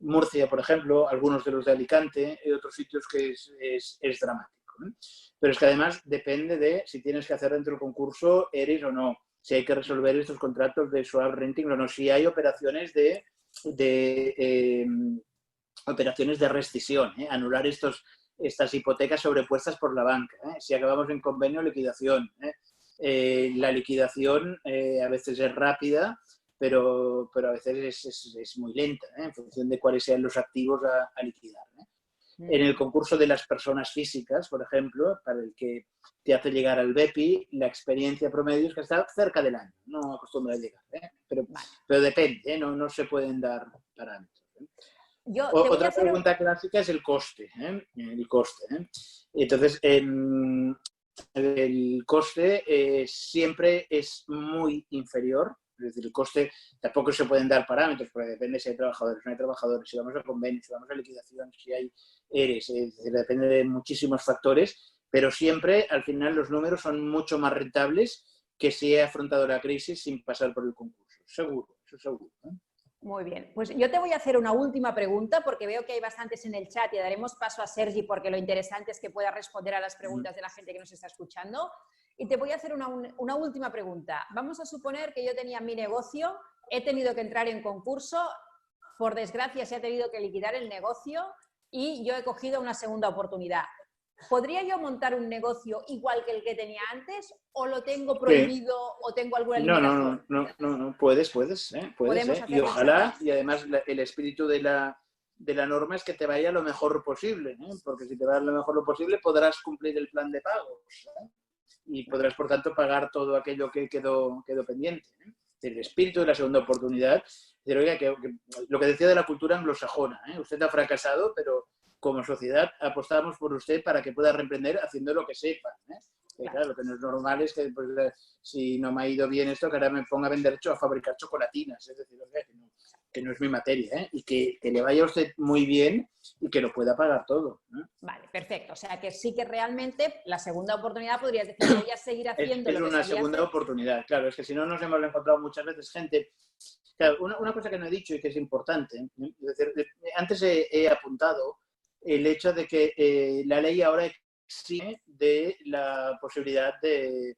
Murcia, por ejemplo, algunos de los de Alicante, y otros sitios que es dramático. Pero es que además depende de si tienes que hacer dentro del concurso ERIS o no, si hay que resolver estos contratos de swap renting o no, si hay operaciones operaciones de rescisión, anular estas hipotecas sobrepuestas por la banca, si acabamos en convenio o liquidación. La liquidación a veces es rápida, pero a veces es muy lenta, en función de cuáles sean los activos a liquidar. En el concurso de las personas físicas, por ejemplo, para el que te hace llegar al BEPI, la experiencia promedio es que está cerca del año, no acostumbra a llegar, pero depende, no se pueden dar parámetros. Otra pregunta clásica es el coste. Entonces, el coste siempre es muy inferior, es decir, el coste tampoco se pueden dar parámetros, porque depende si hay trabajadores o no hay trabajadores, si vamos a convenio, si vamos a liquidación, si hay ERES, es decir, depende de muchísimos factores, pero siempre al final los números son mucho más rentables que si he afrontado la crisis sin pasar por el concurso, seguro. eso seguro. Muy bien, pues yo te voy a hacer una última pregunta porque veo que hay bastantes en el chat y daremos paso a Sergi porque lo interesante es que pueda responder a las preguntas de la gente que nos está escuchando. Y te voy a hacer una última pregunta. Vamos a suponer que yo tenía mi negocio, he tenido que entrar en concurso, por desgracia se ha tenido que liquidar el negocio y yo he cogido una segunda oportunidad. ¿Podría yo montar un negocio igual que el que tenía antes o lo tengo prohibido o tengo alguna limitación? No, puedes. Y ojalá, y además el espíritu de la norma es que te vaya lo mejor posible, porque si te va lo mejor posible podrás cumplir el plan de pagos y podrás, por tanto, pagar todo aquello que quedó pendiente. El espíritu de la segunda oportunidad, oiga, que lo que decía de la cultura anglosajona, usted ha fracasado, pero como sociedad apostamos por usted para que pueda reemprender haciendo lo que sepa. Claro, lo que no es normal es que pues, si no me ha ido bien esto, que ahora me ponga a fabricar chocolatinas. Es decir, que no es mi materia, y que le vaya a usted muy bien y que lo pueda pagar todo. Vale, perfecto. O sea que sí que realmente la segunda oportunidad podrías decir, voy a seguir haciendo lo que es una segunda oportunidad, claro. Es que si no nos hemos encontrado muchas veces gente... Claro, una cosa que no he dicho y que es importante, es decir, antes he apuntado el hecho de que la ley ahora exige de la posibilidad de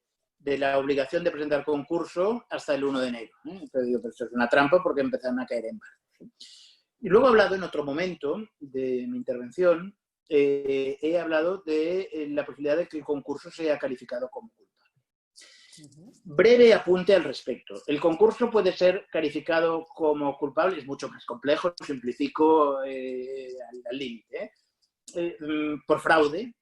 la obligación de presentar concurso hasta el 1 de enero. Pero digo, pero esto es una trampa porque empezaron a caer en barcos. Y luego he hablado en otro momento de mi intervención, he hablado de la posibilidad de que el concurso sea calificado como culpable. Breve apunte al respecto. El concurso puede ser calificado como culpable, es mucho más complejo, simplifico al límite, por fraude,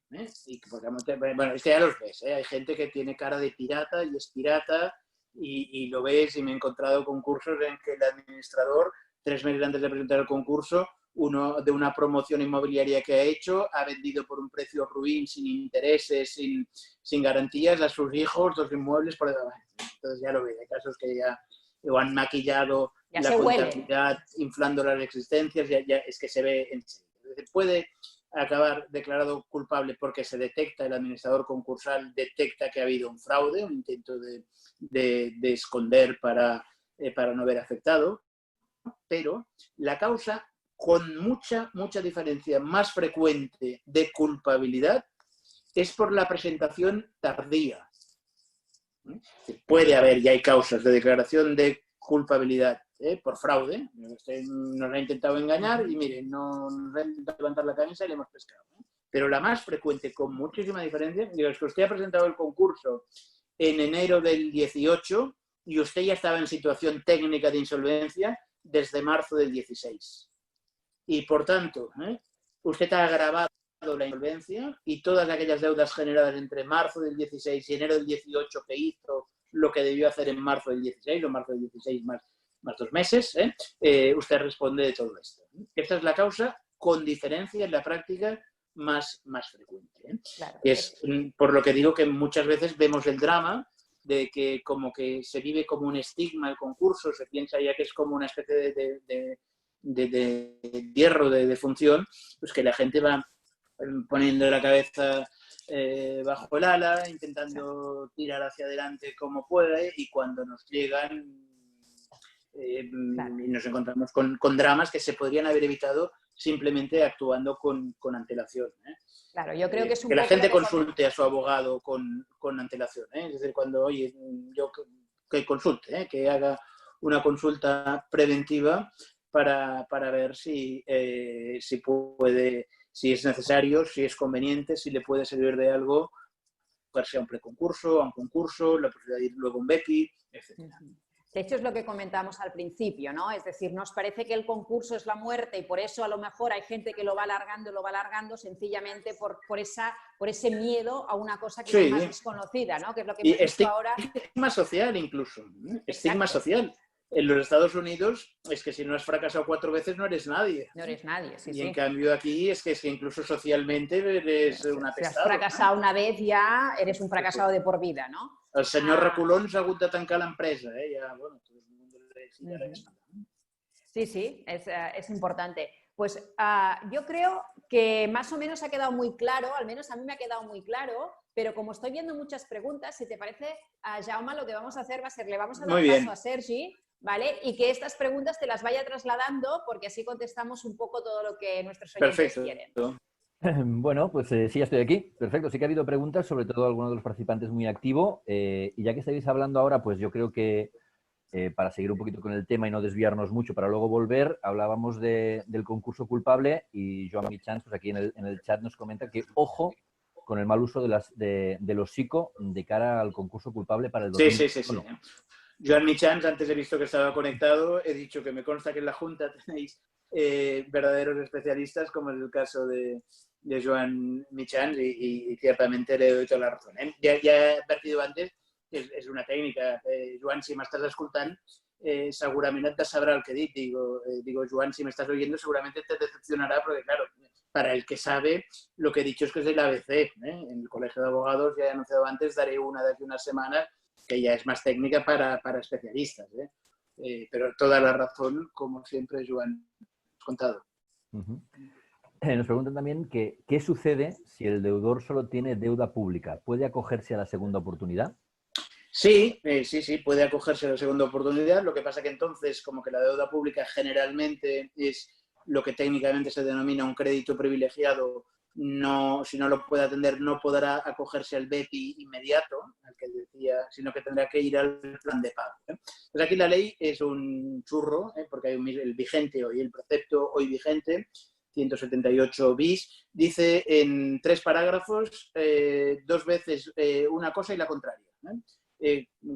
y porque, bueno, es que ya los ves, hay gente que tiene cara de pirata y es pirata y lo ves, y me he encontrado concursos en que el administrador, 3 meses antes de presentar el concurso, uno de una promoción inmobiliaria que ha hecho, ha vendido por un precio ruin, sin intereses, sin garantías, a sus hijos 2 inmuebles por debajo. Entonces ya lo ves, hay casos que ya o han maquillado la contabilidad, inflando las existencias, ya es que se ve en serio. Puede acabar declarado culpable porque se detecta, el administrador concursal detecta que ha habido un fraude, un intento de esconder para no ver afectado, pero la causa con mucha diferencia más frecuente de culpabilidad es por la presentación tardía. Puede haber, y hay causas de declaración de culpabilidad por fraude. Usted nos ha intentado engañar y mire, no nos ha intentado levantar la camisa y le hemos pescado. Pero la más frecuente, con muchísima diferencia, es que usted ha presentado el concurso en enero del 18 y usted ya estaba en situación técnica de insolvencia desde marzo del 16. Y por tanto, usted ha agravado la insolvencia y todas aquellas deudas generadas entre marzo del 16 y enero del 18 que hizo lo que debió hacer en marzo del 16, o marzo del 16 más 2 meses, usted responde de todo esto. Esta es la causa con diferencia en la práctica más frecuente. Claro. Y es por lo que digo que muchas veces vemos el drama de que como que se vive como un estigma el concurso, se piensa ya que es como una especie de hierro de función, pues que la gente va poniendo la cabeza bajo el ala, intentando tirar hacia adelante como puede, y cuando nos llegan y nos encontramos con dramas que se podrían haber evitado simplemente actuando con antelación. Claro, yo creo que es un que la poco gente consulte a su abogado con antelación. Es decir, cuando, oye, yo que consulte, que haga una consulta preventiva para ver si puede, si es necesario, si es conveniente, si le puede servir de algo, sea un preconcurso, a un concurso, la posibilidad de ir luego a un BEPI, etc. De hecho, es lo que comentábamos al principio, ¿no? Es decir, nos parece que el concurso es la muerte y por eso a lo mejor hay gente que lo va alargando sencillamente por ese miedo a una cosa que es más desconocida, ¿no? Que es lo que hemos visto ahora. Estigma social incluso, estigma social. En los Estados Unidos es que si no has fracasado 4 veces no eres nadie. No eres nadie, sí, y en cambio aquí es que incluso socialmente eres un apestado. Si has fracasado una vez ya eres un fracasado de por vida, ¿no? El senyor Reculón s'ha hagut de tancar l'empresa, ja, bueno, todo el mundo Sí, es importante. Pues yo creo que más o menos ha quedado muy claro, al menos a mí me ha quedado muy claro, pero como estoy viendo muchas preguntas, si te parece, Jaume, lo que vamos a hacer va a ser, le vamos a dar paso a Sergi ¿vale? Y que estas preguntas te las vaya trasladando porque así contestamos un poco todo lo que nuestros oyentes quieren. Bueno, pues sí, ya estoy aquí. Perfecto. Sí que ha habido preguntas, sobre todo algunos de los participantes muy activo. Y ya que estáis hablando ahora, pues yo creo que para seguir un poquito con el tema y no desviarnos mucho para luego volver, hablábamos del concurso culpable y Joan Michans, pues aquí en el chat nos comenta que ojo con el mal uso de los psico de cara al concurso culpable para el 2021. Sí. Joan Michans, antes he visto que estaba conectado, he dicho que me consta que en la Junta tenéis verdaderos especialistas, como es el caso de Joan Michans, y ciertamente le doy toda la razón. Ya he advertido antes que és una tècnica. Joan, si m'estàs escoltant, segurament et decebrà el que he dit. Digo, Joan, si me estás oyendo, seguramente te decepcionará, porque claro, para el que sabe, lo que he dicho es que es del ABC. En el Colegio de Abogados, ya he anunciado antes, daré una de aquí unas semanas, que ya es más técnica para especialistas. Pero toda la razón, como siempre, Joan, has contado. Nos preguntan también que, ¿qué sucede si el deudor solo tiene deuda pública? ¿Puede acogerse a la segunda oportunidad? Sí, puede acogerse a la segunda oportunidad. Lo que pasa que entonces, como que la deuda pública generalmente es lo que técnicamente se denomina un crédito privilegiado, si no lo puede atender, no podrá acogerse al BEPI inmediato, al que decía, sino que tendrá que ir al plan de pago. Pues aquí la ley es un churro, porque hay el vigente hoy, el precepto hoy vigente, 178 bis, dice en 3 parágrafos 2 veces una cosa y la contraria.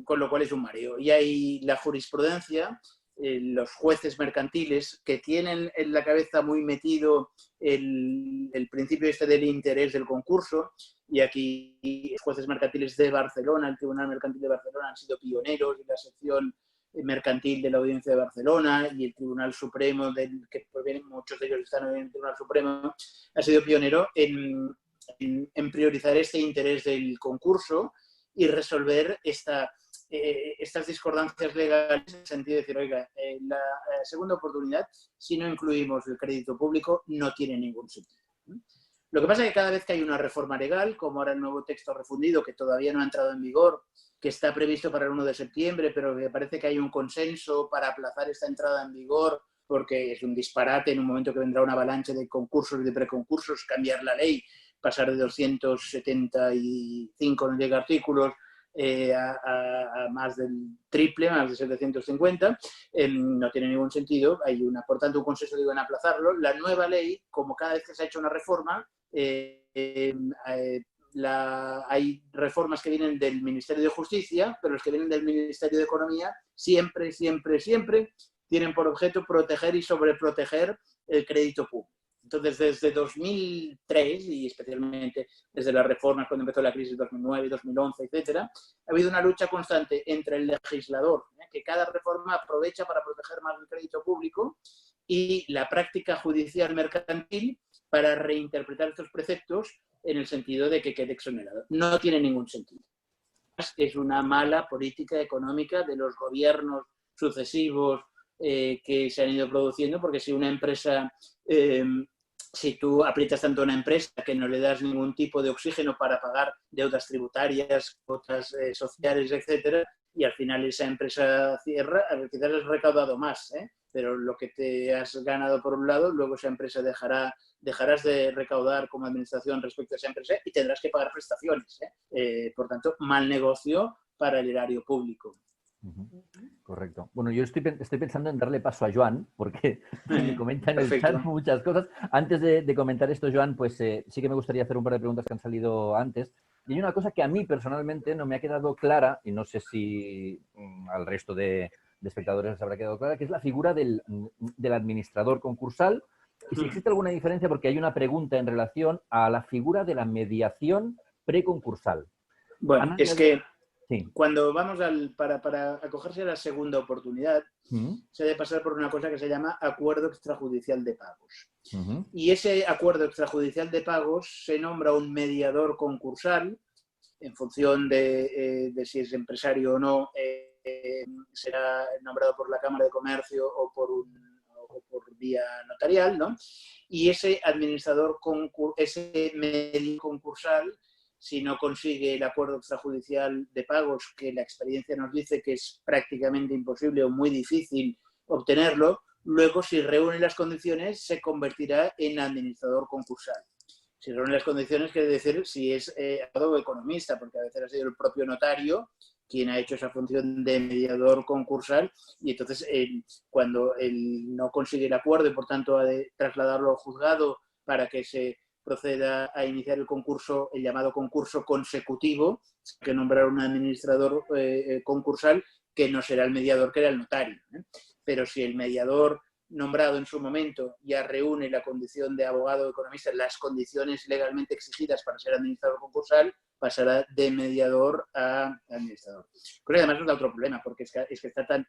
Con lo cual es un mareo. Y hay la jurisprudencia, los jueces mercantiles que tienen en la cabeza muy metido el principio este del interés del concurso, y aquí los jueces mercantiles de Barcelona, el Tribunal Mercantil de Barcelona, han sido pioneros en la sección mercantil de la Audiencia de Barcelona, y el Tribunal Supremo, que provienen, muchos de ellos están en el Tribunal Supremo, ha sido pionero en priorizar este interés del concurso y resolver estas discordancias legales en el sentido de decir, oiga, la segunda oportunidad, si no incluimos el crédito público, no tiene ningún sentido. Lo que pasa es que cada vez que hay una reforma legal, como ahora el nuevo texto refundido, que todavía no ha entrado en vigor, que está previsto para el 1 de septiembre, pero que parece que hay un consenso para aplazar esta entrada en vigor, porque es un disparate en un momento que vendrá una avalancha de concursos y de preconcursos, cambiar la ley, pasar de 275, no llega artículos, a más del triple, más de 750, no tiene ningún sentido. Hay por tanto, un consenso en aplazarlo. La nueva ley, como cada vez que se ha hecho una reforma, hay reformas que vienen del Ministerio de Justicia, pero los que vienen del Ministerio de Economía siempre tienen por objeto proteger y sobreproteger el crédito público. Entonces, desde 2003, y especialmente desde las reformas cuando empezó la crisis 2009, 2011, etcétera, ha habido una lucha constante entre el legislador, que cada reforma aprovecha para proteger más el crédito público, y la práctica judicial mercantil para reinterpretar estos preceptos en el sentido de que quede exonerado. No tiene ningún sentido. Es una mala política económica de los gobiernos sucesivos que se han ido produciendo, porque si una empresa... si tú aprietas tanto a una empresa que no le das ningún tipo de oxígeno para pagar deudas tributarias, cuotas sociales, etcétera, y al final esa empresa cierra, quizás has recaudado más, pero lo que te has ganado por un lado, luego esa empresa dejarás de recaudar como administración respecto a esa empresa y tendrás que pagar prestaciones. Por tanto, mal negocio para el erario público. Correcto. Bueno, yo estoy pensando en darle paso a Joan, porque me comenta en el chat muchas cosas. Antes de comentar esto, Joan, pues sí que me gustaría hacer un par de preguntas que han salido antes. Y hay una cosa que a mí personalmente no me ha quedado clara, y no sé si al resto de espectadores les habrá quedado clara, que es la figura del administrador concursal. Y si existe alguna diferencia, porque hay una pregunta en relación a la figura de la mediación preconcursal. Bueno, es que... Sí. Cuando vamos para acogerse a la segunda oportunidad, se debe pasar por una cosa que se llama acuerdo extrajudicial de pagos. Y ese acuerdo extrajudicial de pagos se nombra un mediador concursal en función de si es empresario o no. Será nombrado por la Cámara de Comercio o por vía notarial, ¿no? Y ese administrador, ese mediador concursal, si no consigue el acuerdo extrajudicial de pagos, que la experiencia nos dice que es prácticamente imposible o muy difícil obtenerlo, luego, si reúne las condiciones, se convertirá en administrador concursal. Si reúne las condiciones, quiere decir si es abogado o economista, porque a veces ha sido el propio notario quien ha hecho esa función de mediador concursal, y entonces cuando él no consigue el acuerdo y por tanto ha de trasladarlo al juzgado para que se proceda a iniciar el concurso, el llamado concurso consecutivo, que nombrar un administrador concursal que no será el mediador, que era el notario. Pero si el mediador nombrado en su momento ya reúne la condición de abogado o economista, las condiciones legalmente exigidas para ser administrador concursal, pasará de mediador a administrador. Pero además nos da otro problema, porque es que está tan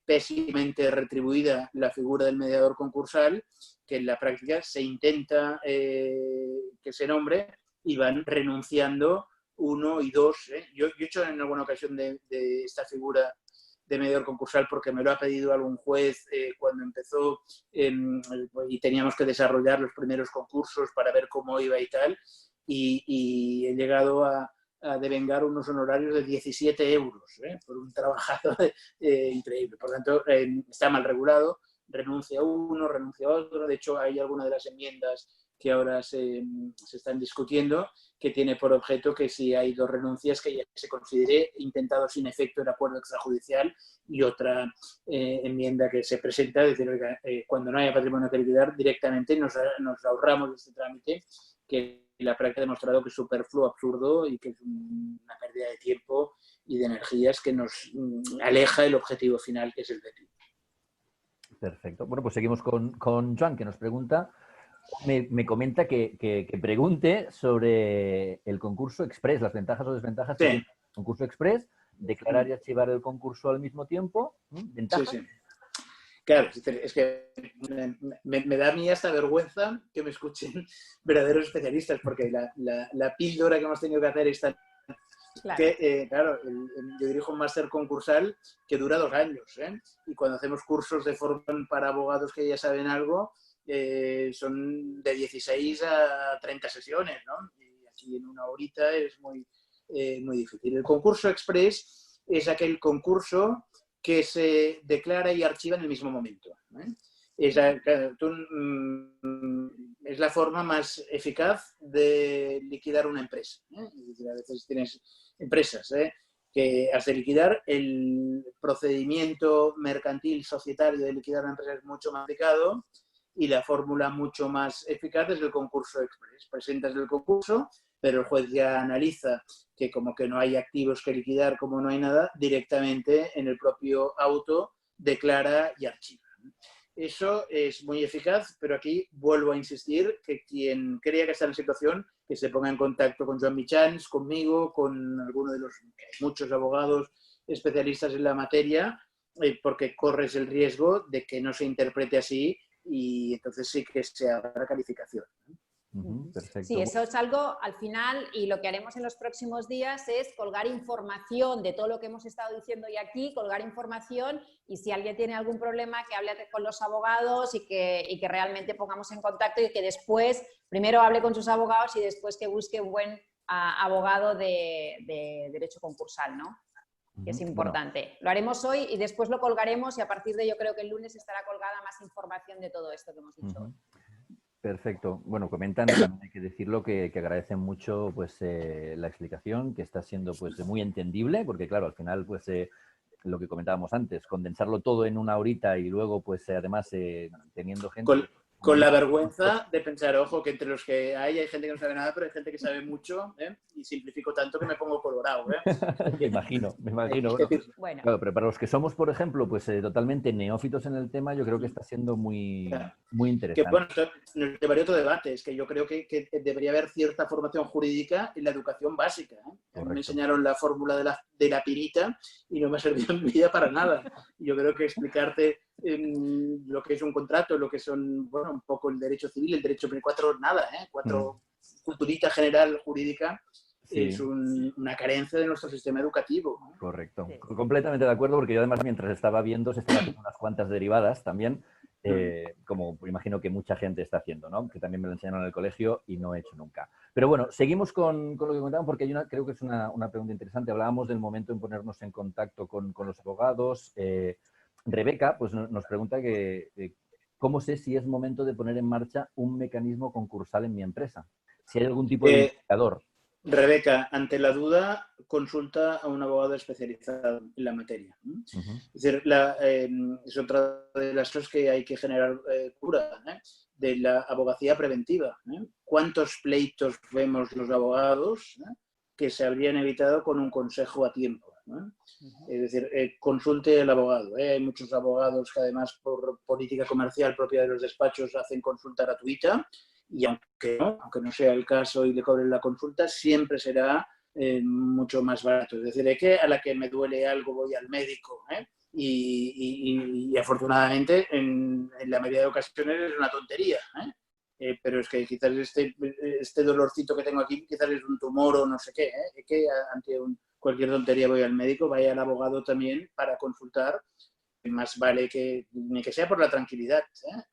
pésimamente retribuida la figura del mediador concursal que en la práctica se intenta que se nombre y van renunciando uno y dos. Yo he hecho en alguna ocasión de esta figura de mediador concursal porque me lo ha pedido algún juez cuando empezó y teníamos que desarrollar los primeros concursos para ver cómo iba y tal, y he llegado a devengar unos honorarios de 17 euros por un trabajador increíble. Por lo tanto, está mal regulado, renuncia a uno, renuncia a otro. De hecho, hay algunas de las enmiendas que ahora se están discutiendo, que tiene por objeto que si hay dos renuncias, que ya se considere intentado sin efecto el acuerdo extrajudicial, y otra enmienda que se presenta, es decir, cuando no haya patrimonio que liquidar, directamente nos ahorramos este trámite, que la práctica ha demostrado que es superfluo, absurdo, y que es una pérdida de tiempo y de energías que nos aleja el objetivo final, que es el BEPI. Perfecto. Bueno, pues seguimos con Joan, que nos pregunta, me comenta que pregunte sobre el concurso express, las ventajas o desventajas que tiene el concurso express, declarar y archivar el concurso al mismo tiempo. ¿Ventajas? Sí. Claro, es que me da a mí hasta vergüenza que me escuchen verdaderos especialistas, porque la píldora que hemos tenido que hacer es tan... Claro. Que, yo dirijo un máster concursal que dura 2 años, y cuando hacemos cursos de formación para abogados que ya saben algo, son de 16 a 30 sesiones, ¿no? Y aquí en una horita es muy difícil. El concurso express es aquel concurso que se declara y archiva en el mismo momento. Es la forma más eficaz de liquidar una empresa. Es decir, a veces tienes empresas que has de liquidar, el procedimiento mercantil societario de liquidar una empresa es mucho más complicado, y la fórmula mucho más eficaz es el concurso express. Presentas el concurso, pero el juez ya analiza que como que no hay activos que liquidar, como no hay nada, directamente en el propio auto declara y archiva. Eso es muy eficaz, pero aquí vuelvo a insistir que quien crea que está en la situación, que se ponga en contacto con Joan Michans, conmigo, con alguno de los muchos abogados especialistas en la materia, porque corres el riesgo de que no se interprete así, y entonces sí que se haga calificación. Perfecto. Sí, eso es algo al final, y lo que haremos en los próximos días es colgar información de todo lo que hemos estado diciendo hoy aquí, colgar información, y si alguien tiene algún problema, que hable con los abogados y que realmente pongamos en contacto, y que después, primero hable con sus abogados y después que busque un buen abogado de derecho concursal, ¿no? Que es importante. Bueno, lo haremos hoy y después lo colgaremos, y a partir de, yo creo que el lunes estará colgada más información de todo esto que hemos dicho hoy. Perfecto. Bueno, comentan, también hay que decirlo, que agradecen mucho pues, la explicación, que está siendo pues, muy entendible, porque claro, al final pues lo que comentábamos antes, condensarlo todo en una horita y luego pues además teniendo gente... Con la vergüenza de pensar, ojo, que entre los que hay gente que no sabe nada, pero hay gente que sabe mucho, y simplifico tanto que me pongo colorado. Me imagino. Bueno, claro, pero para los que somos, por ejemplo, pues totalmente neófitos en el tema, yo creo que está siendo muy interesante. Que, bueno, nos llevaría otro debate, es que yo creo que debería haber cierta formación jurídica en la educación básica. A mí me enseñaron la fórmula de la pirita y no me ha servido en mi vida para nada. Yo creo que explicarte lo que es un contrato, lo que son, bueno, un poco el derecho civil, el derecho penal, cuatro culturita general jurídica, es una carencia de nuestro sistema educativo, ¿no? Correcto. Sí. Completamente de acuerdo, porque yo además mientras estaba viendo se estaban haciendo unas cuantas derivadas también como imagino que mucha gente está haciendo, ¿no? Que también me lo enseñaron en el colegio y no he hecho nunca. Pero bueno, seguimos con lo que comentaban porque creo que es una pregunta interesante. Hablábamos del momento en ponernos en contacto con los abogados. Rebeca pues, nos pregunta ¿cómo sé si es momento de poner en marcha un mecanismo concursal en mi empresa? Si hay algún tipo de indicador. Rebeca, ante la duda, consulta a un abogado especializado en la materia. Es decir, es otra de las cosas que hay que generar cura, de la abogacía preventiva. ¿Cuántos pleitos vemos los abogados que se habrían evitado con un consejo a tiempo? Es decir, consulte al abogado. Hay muchos abogados que además por política comercial propia de los despachos hacen consulta gratuita. Y aunque no sea el caso y le cobren la consulta, siempre será mucho más barato. Es decir, que a la que me duele algo voy al médico. Y afortunadamente, en la mayoría de ocasiones es una tontería. Pero es que quizás este dolorcito que tengo aquí quizás es un tumor o no sé qué. Que ante cualquier tontería voy al médico, vaya al abogado también para consultar. Más vale que ni que sea por la tranquilidad,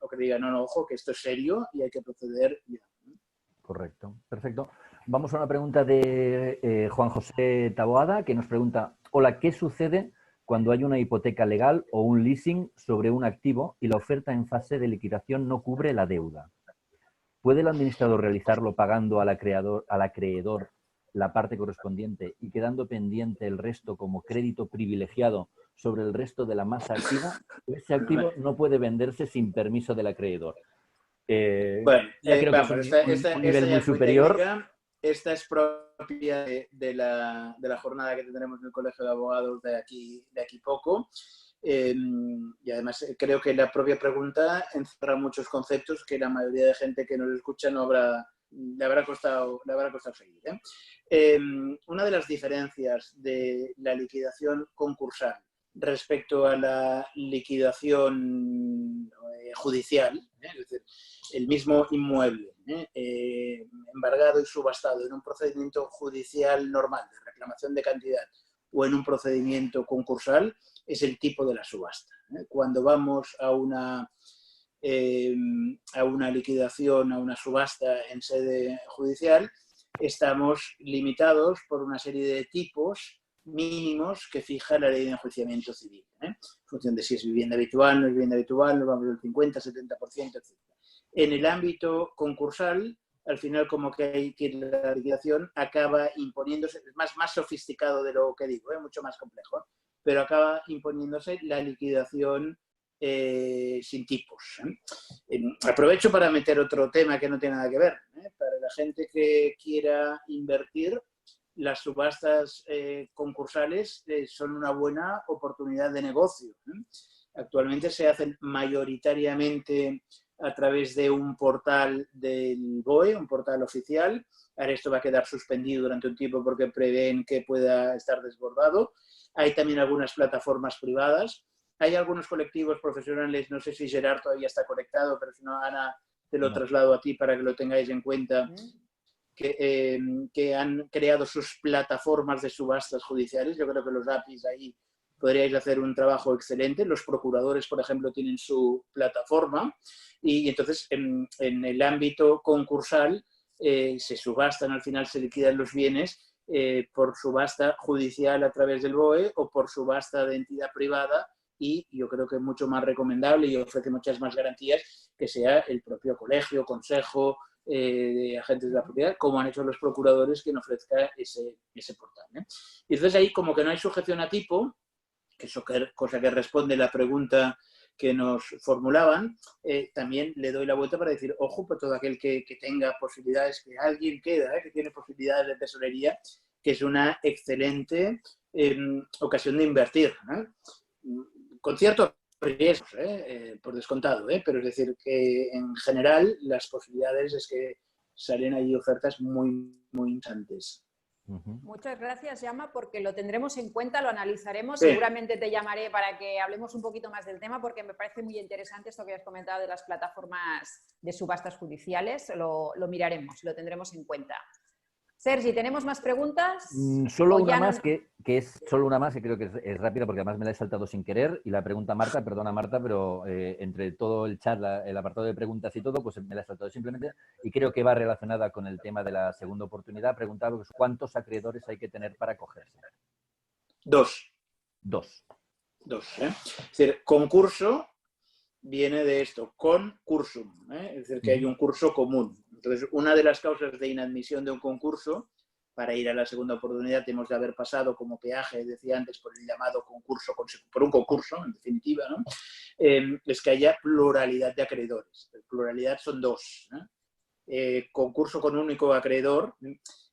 o que diga, no, ojo, que esto es serio y hay que proceder ya. Correcto, perfecto. Vamos a una pregunta de Juan José Taboada, que nos pregunta, hola, ¿qué sucede cuando hay una hipoteca legal o un leasing sobre un activo y la oferta en fase de liquidación no cubre la deuda? ¿Puede el administrador realizarlo pagando al acreedor la parte correspondiente y quedando pendiente el resto como crédito privilegiado sobre el resto de la masa activa? Ese activo no puede venderse sin permiso del acreedor. Bueno, ya creo vamos, que es un nivel muy superior. Técnica. Esta es propia de la jornada que tendremos en el Colegio de Abogados de aquí poco. Y además creo que la propia pregunta encierra muchos conceptos que la mayoría de gente que nos escucha le habrá costado seguir. Una de las diferencias de la liquidación concursal respecto a la liquidación judicial, es decir, el mismo inmueble embargado y subastado en un procedimiento judicial normal de reclamación de cantidad o en un procedimiento concursal, es el tipo de la subasta. Cuando vamos a una liquidación, a una subasta en sede judicial, estamos limitados por una serie de tipos mínimos que fija la ley de enjuiciamiento civil. En función de si es vivienda habitual, no es vivienda habitual, nos vamos del 50, 70%, etc. En el ámbito concursal, al final como que la liquidación acaba imponiéndose, es más sofisticado de lo que digo, mucho más complejo, pero acaba imponiéndose la liquidación sin tipos. Aprovecho para meter otro tema que no tiene nada que ver. Para la gente que quiera invertir, las subastas concursales son una buena oportunidad de negocio. Actualmente se hacen mayoritariamente a través de un portal del BOE, un portal oficial. Ahora esto va a quedar suspendido durante un tiempo porque prevén que pueda estar desbordado. Hay también algunas plataformas privadas. Hay algunos colectivos profesionales, no sé si Gerard todavía está conectado, pero si no, Ana, te lo traslado a ti para que lo tengáis en cuenta, que han creado sus plataformas de subastas judiciales. Yo creo que los APIs ahí podríais hacer un trabajo excelente. Los procuradores, por ejemplo, tienen su plataforma y entonces en el ámbito concursal se subastan, al final se liquidan los bienes por subasta judicial a través del BOE o por subasta de entidad privada, y yo creo que es mucho más recomendable y ofrece muchas más garantías que sea el propio colegio, consejo de agentes de la propiedad, como han hecho los procuradores, quien ofrezca ese portal. Y entonces ahí como que no hay sujeción a tipo, que eso cosa que responde la pregunta que nos formulaban, también le doy la vuelta para decir, ojo, por todo aquel que tenga posibilidades, que alguien queda, que tiene posibilidades de tesorería, que es una excelente ocasión de invertir, con ciertos riesgos, por descontado, pero es decir que en general las posibilidades es que salen ahí ofertas muy, muy interesantes. Muchas gracias, Jaume, porque lo tendremos en cuenta, lo analizaremos. Sí. Seguramente te llamaré para que hablemos un poquito más del tema, porque me parece muy interesante esto que has comentado de las plataformas de subastas judiciales. Lo miraremos, lo tendremos en cuenta. Sergi, ¿tenemos más preguntas? Solo ¿O una ya no- más, que es solo una más, que creo que es rápida porque además me la he saltado sin querer. Y la pregunta Marta, perdona Marta, pero entre todo el chat, el apartado de preguntas y todo, pues me la he saltado simplemente. Y creo que va relacionada con el tema de la segunda oportunidad. Preguntaba cuántos acreedores hay que tener para acogerse. 2. Dos. Es decir, concurso viene de esto, concursum, es decir, que hay un curso común. Entonces, una de las causas de inadmisión de un concurso, para ir a la segunda oportunidad, tenemos de haber pasado como peaje, decía antes, por el llamado concurso, por un concurso, en definitiva, ¿no? Es que haya pluralidad de acreedores. Pluralidad son 2. Concurso con un único acreedor.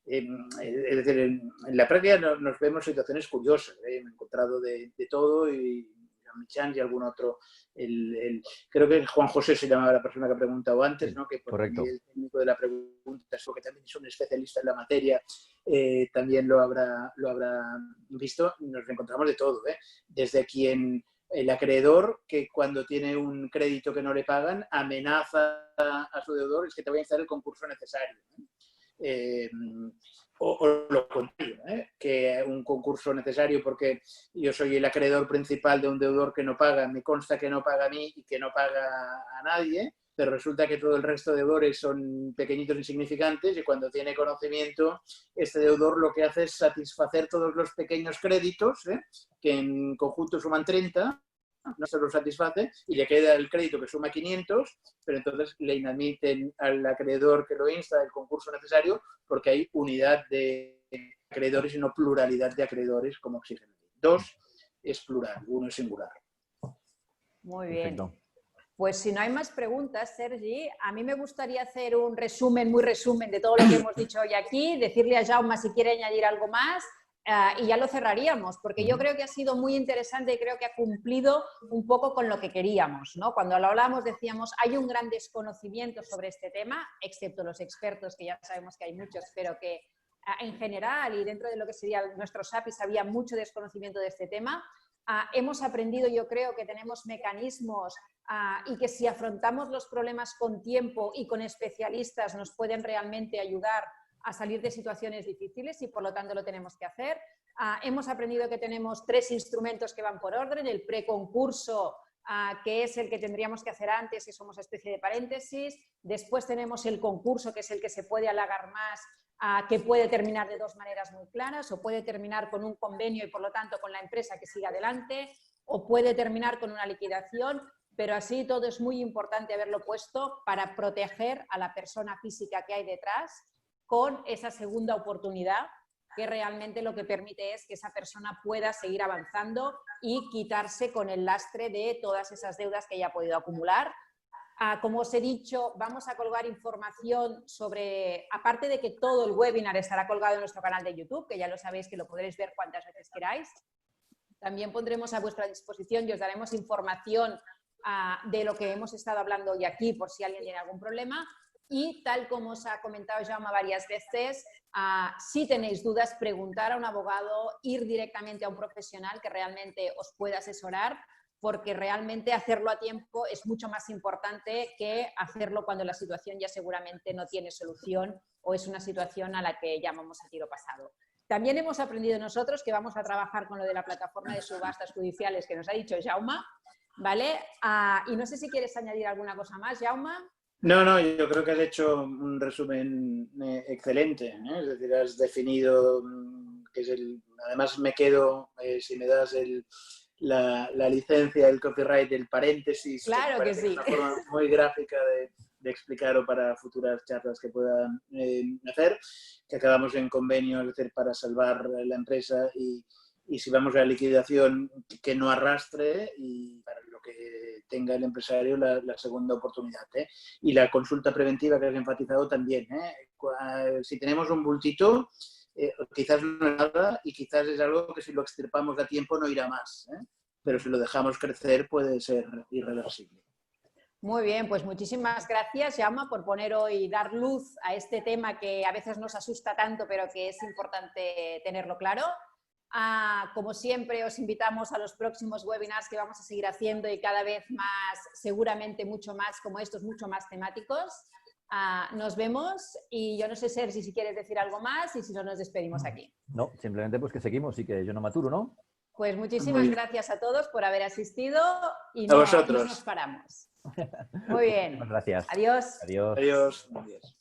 Es decir, en la práctica nos vemos situaciones curiosas. Me he encontrado de todo y Michan y algún otro. Creo que Juan José se llamaba la persona que ha preguntado antes, ¿no? Que por Correcto. el técnico de la pregunta, que también es un especialista en la materia, también lo habrá visto. Nos encontramos de todo, desde quien el acreedor, que cuando tiene un crédito que no le pagan, amenaza a su deudor, es que te voy a hacer el concurso necesario. O lo contrario, que un concurso necesario porque yo soy el acreedor principal de un deudor que no paga, me consta que no paga a mí y que no paga a nadie, pero resulta que todo el resto de deudores son pequeñitos insignificantes y cuando tiene conocimiento, este deudor lo que hace es satisfacer todos los pequeños créditos, que en conjunto suman 30, no se lo satisface y le queda el crédito que suma 500, pero entonces le inadmiten al acreedor que lo insta del concurso necesario porque hay unidad de acreedores y no pluralidad de acreedores como exigen. 2 es plural, 1 es singular. Muy bien. Perfecto. Pues si no hay más preguntas, Sergi, a mí me gustaría hacer un resumen, muy resumen de todo lo que hemos dicho hoy aquí, decirle a Jaume si quiere añadir algo más y ya lo cerraríamos, porque yo creo que ha sido muy interesante y creo que ha cumplido un poco con lo que queríamos, ¿no? Cuando lo hablábamos decíamos, hay un gran desconocimiento sobre este tema, excepto los expertos, que ya sabemos que hay muchos, pero que en general y dentro de lo que serían nuestros APIs había mucho desconocimiento de este tema. Hemos aprendido, yo creo, que tenemos mecanismos y que si afrontamos los problemas con tiempo y con especialistas nos pueden realmente ayudar a salir de situaciones difíciles y por lo tanto lo tenemos que hacer. Hemos aprendido que tenemos 3 instrumentos que van por orden, el preconcurso, que es el que tendríamos que hacer antes y somos especie de paréntesis, después tenemos el concurso, que es el que se puede alargar más, que puede terminar de 2 maneras muy claras, o puede terminar con un convenio y por lo tanto con la empresa que siga adelante, o puede terminar con una liquidación, pero así todo es muy importante haberlo puesto para proteger a la persona física que hay detrás con esa segunda oportunidad, que realmente lo que permite es que esa persona pueda seguir avanzando y quitarse con el lastre de todas esas deudas que haya podido acumular. Como os he dicho, vamos a colgar información sobre, aparte de que todo el webinar estará colgado en nuestro canal de YouTube, que ya lo sabéis que lo podréis ver cuantas veces queráis. También pondremos a vuestra disposición y os daremos información de lo que hemos estado hablando hoy aquí, por si alguien tiene algún problema. Y tal como os ha comentado Jaume varias veces, si tenéis dudas, preguntar a un abogado, ir directamente a un profesional que realmente os pueda asesorar, porque realmente hacerlo a tiempo es mucho más importante que hacerlo cuando la situación ya seguramente no tiene solución o es una situación a la que llamamos a tiro pasado. También hemos aprendido nosotros que vamos a trabajar con lo de la plataforma de subastas judiciales que nos ha dicho Jaume, ¿vale? Y no sé si quieres añadir alguna cosa más, Jaume. No, yo creo que has hecho un resumen excelente, es decir, has definido que es además me quedo, si me das la licencia, el copyright, el paréntesis. Claro que sí. Es una forma muy gráfica de explicarlo para futuras charlas que puedan hacer, que acabamos en convenio, es decir, para salvar la empresa y si vamos a la liquidación que no arrastre y para lo que tenga el empresario la segunda oportunidad. Y la consulta preventiva que has enfatizado también. Si tenemos un bultito, quizás no es nada y quizás es algo que si lo extirpamos a tiempo no irá más. Pero si lo dejamos crecer puede ser irreversible. Muy bien, pues muchísimas gracias, Jaume, por poner hoy, dar luz a este tema que a veces nos asusta tanto, pero que es importante tenerlo claro. Como siempre, os invitamos a los próximos webinars que vamos a seguir haciendo y cada vez más, seguramente mucho más como estos, mucho más temáticos. Nos vemos y yo no sé, Sergi, si quieres decir algo más y si no nos despedimos aquí. No, simplemente pues que seguimos y que yo no maturo, ¿no? Pues muchísimas gracias a todos por haber asistido y A vosotros. no nos paramos. Muy bien. Muchas gracias. Adiós. Adiós. Adiós. Adiós.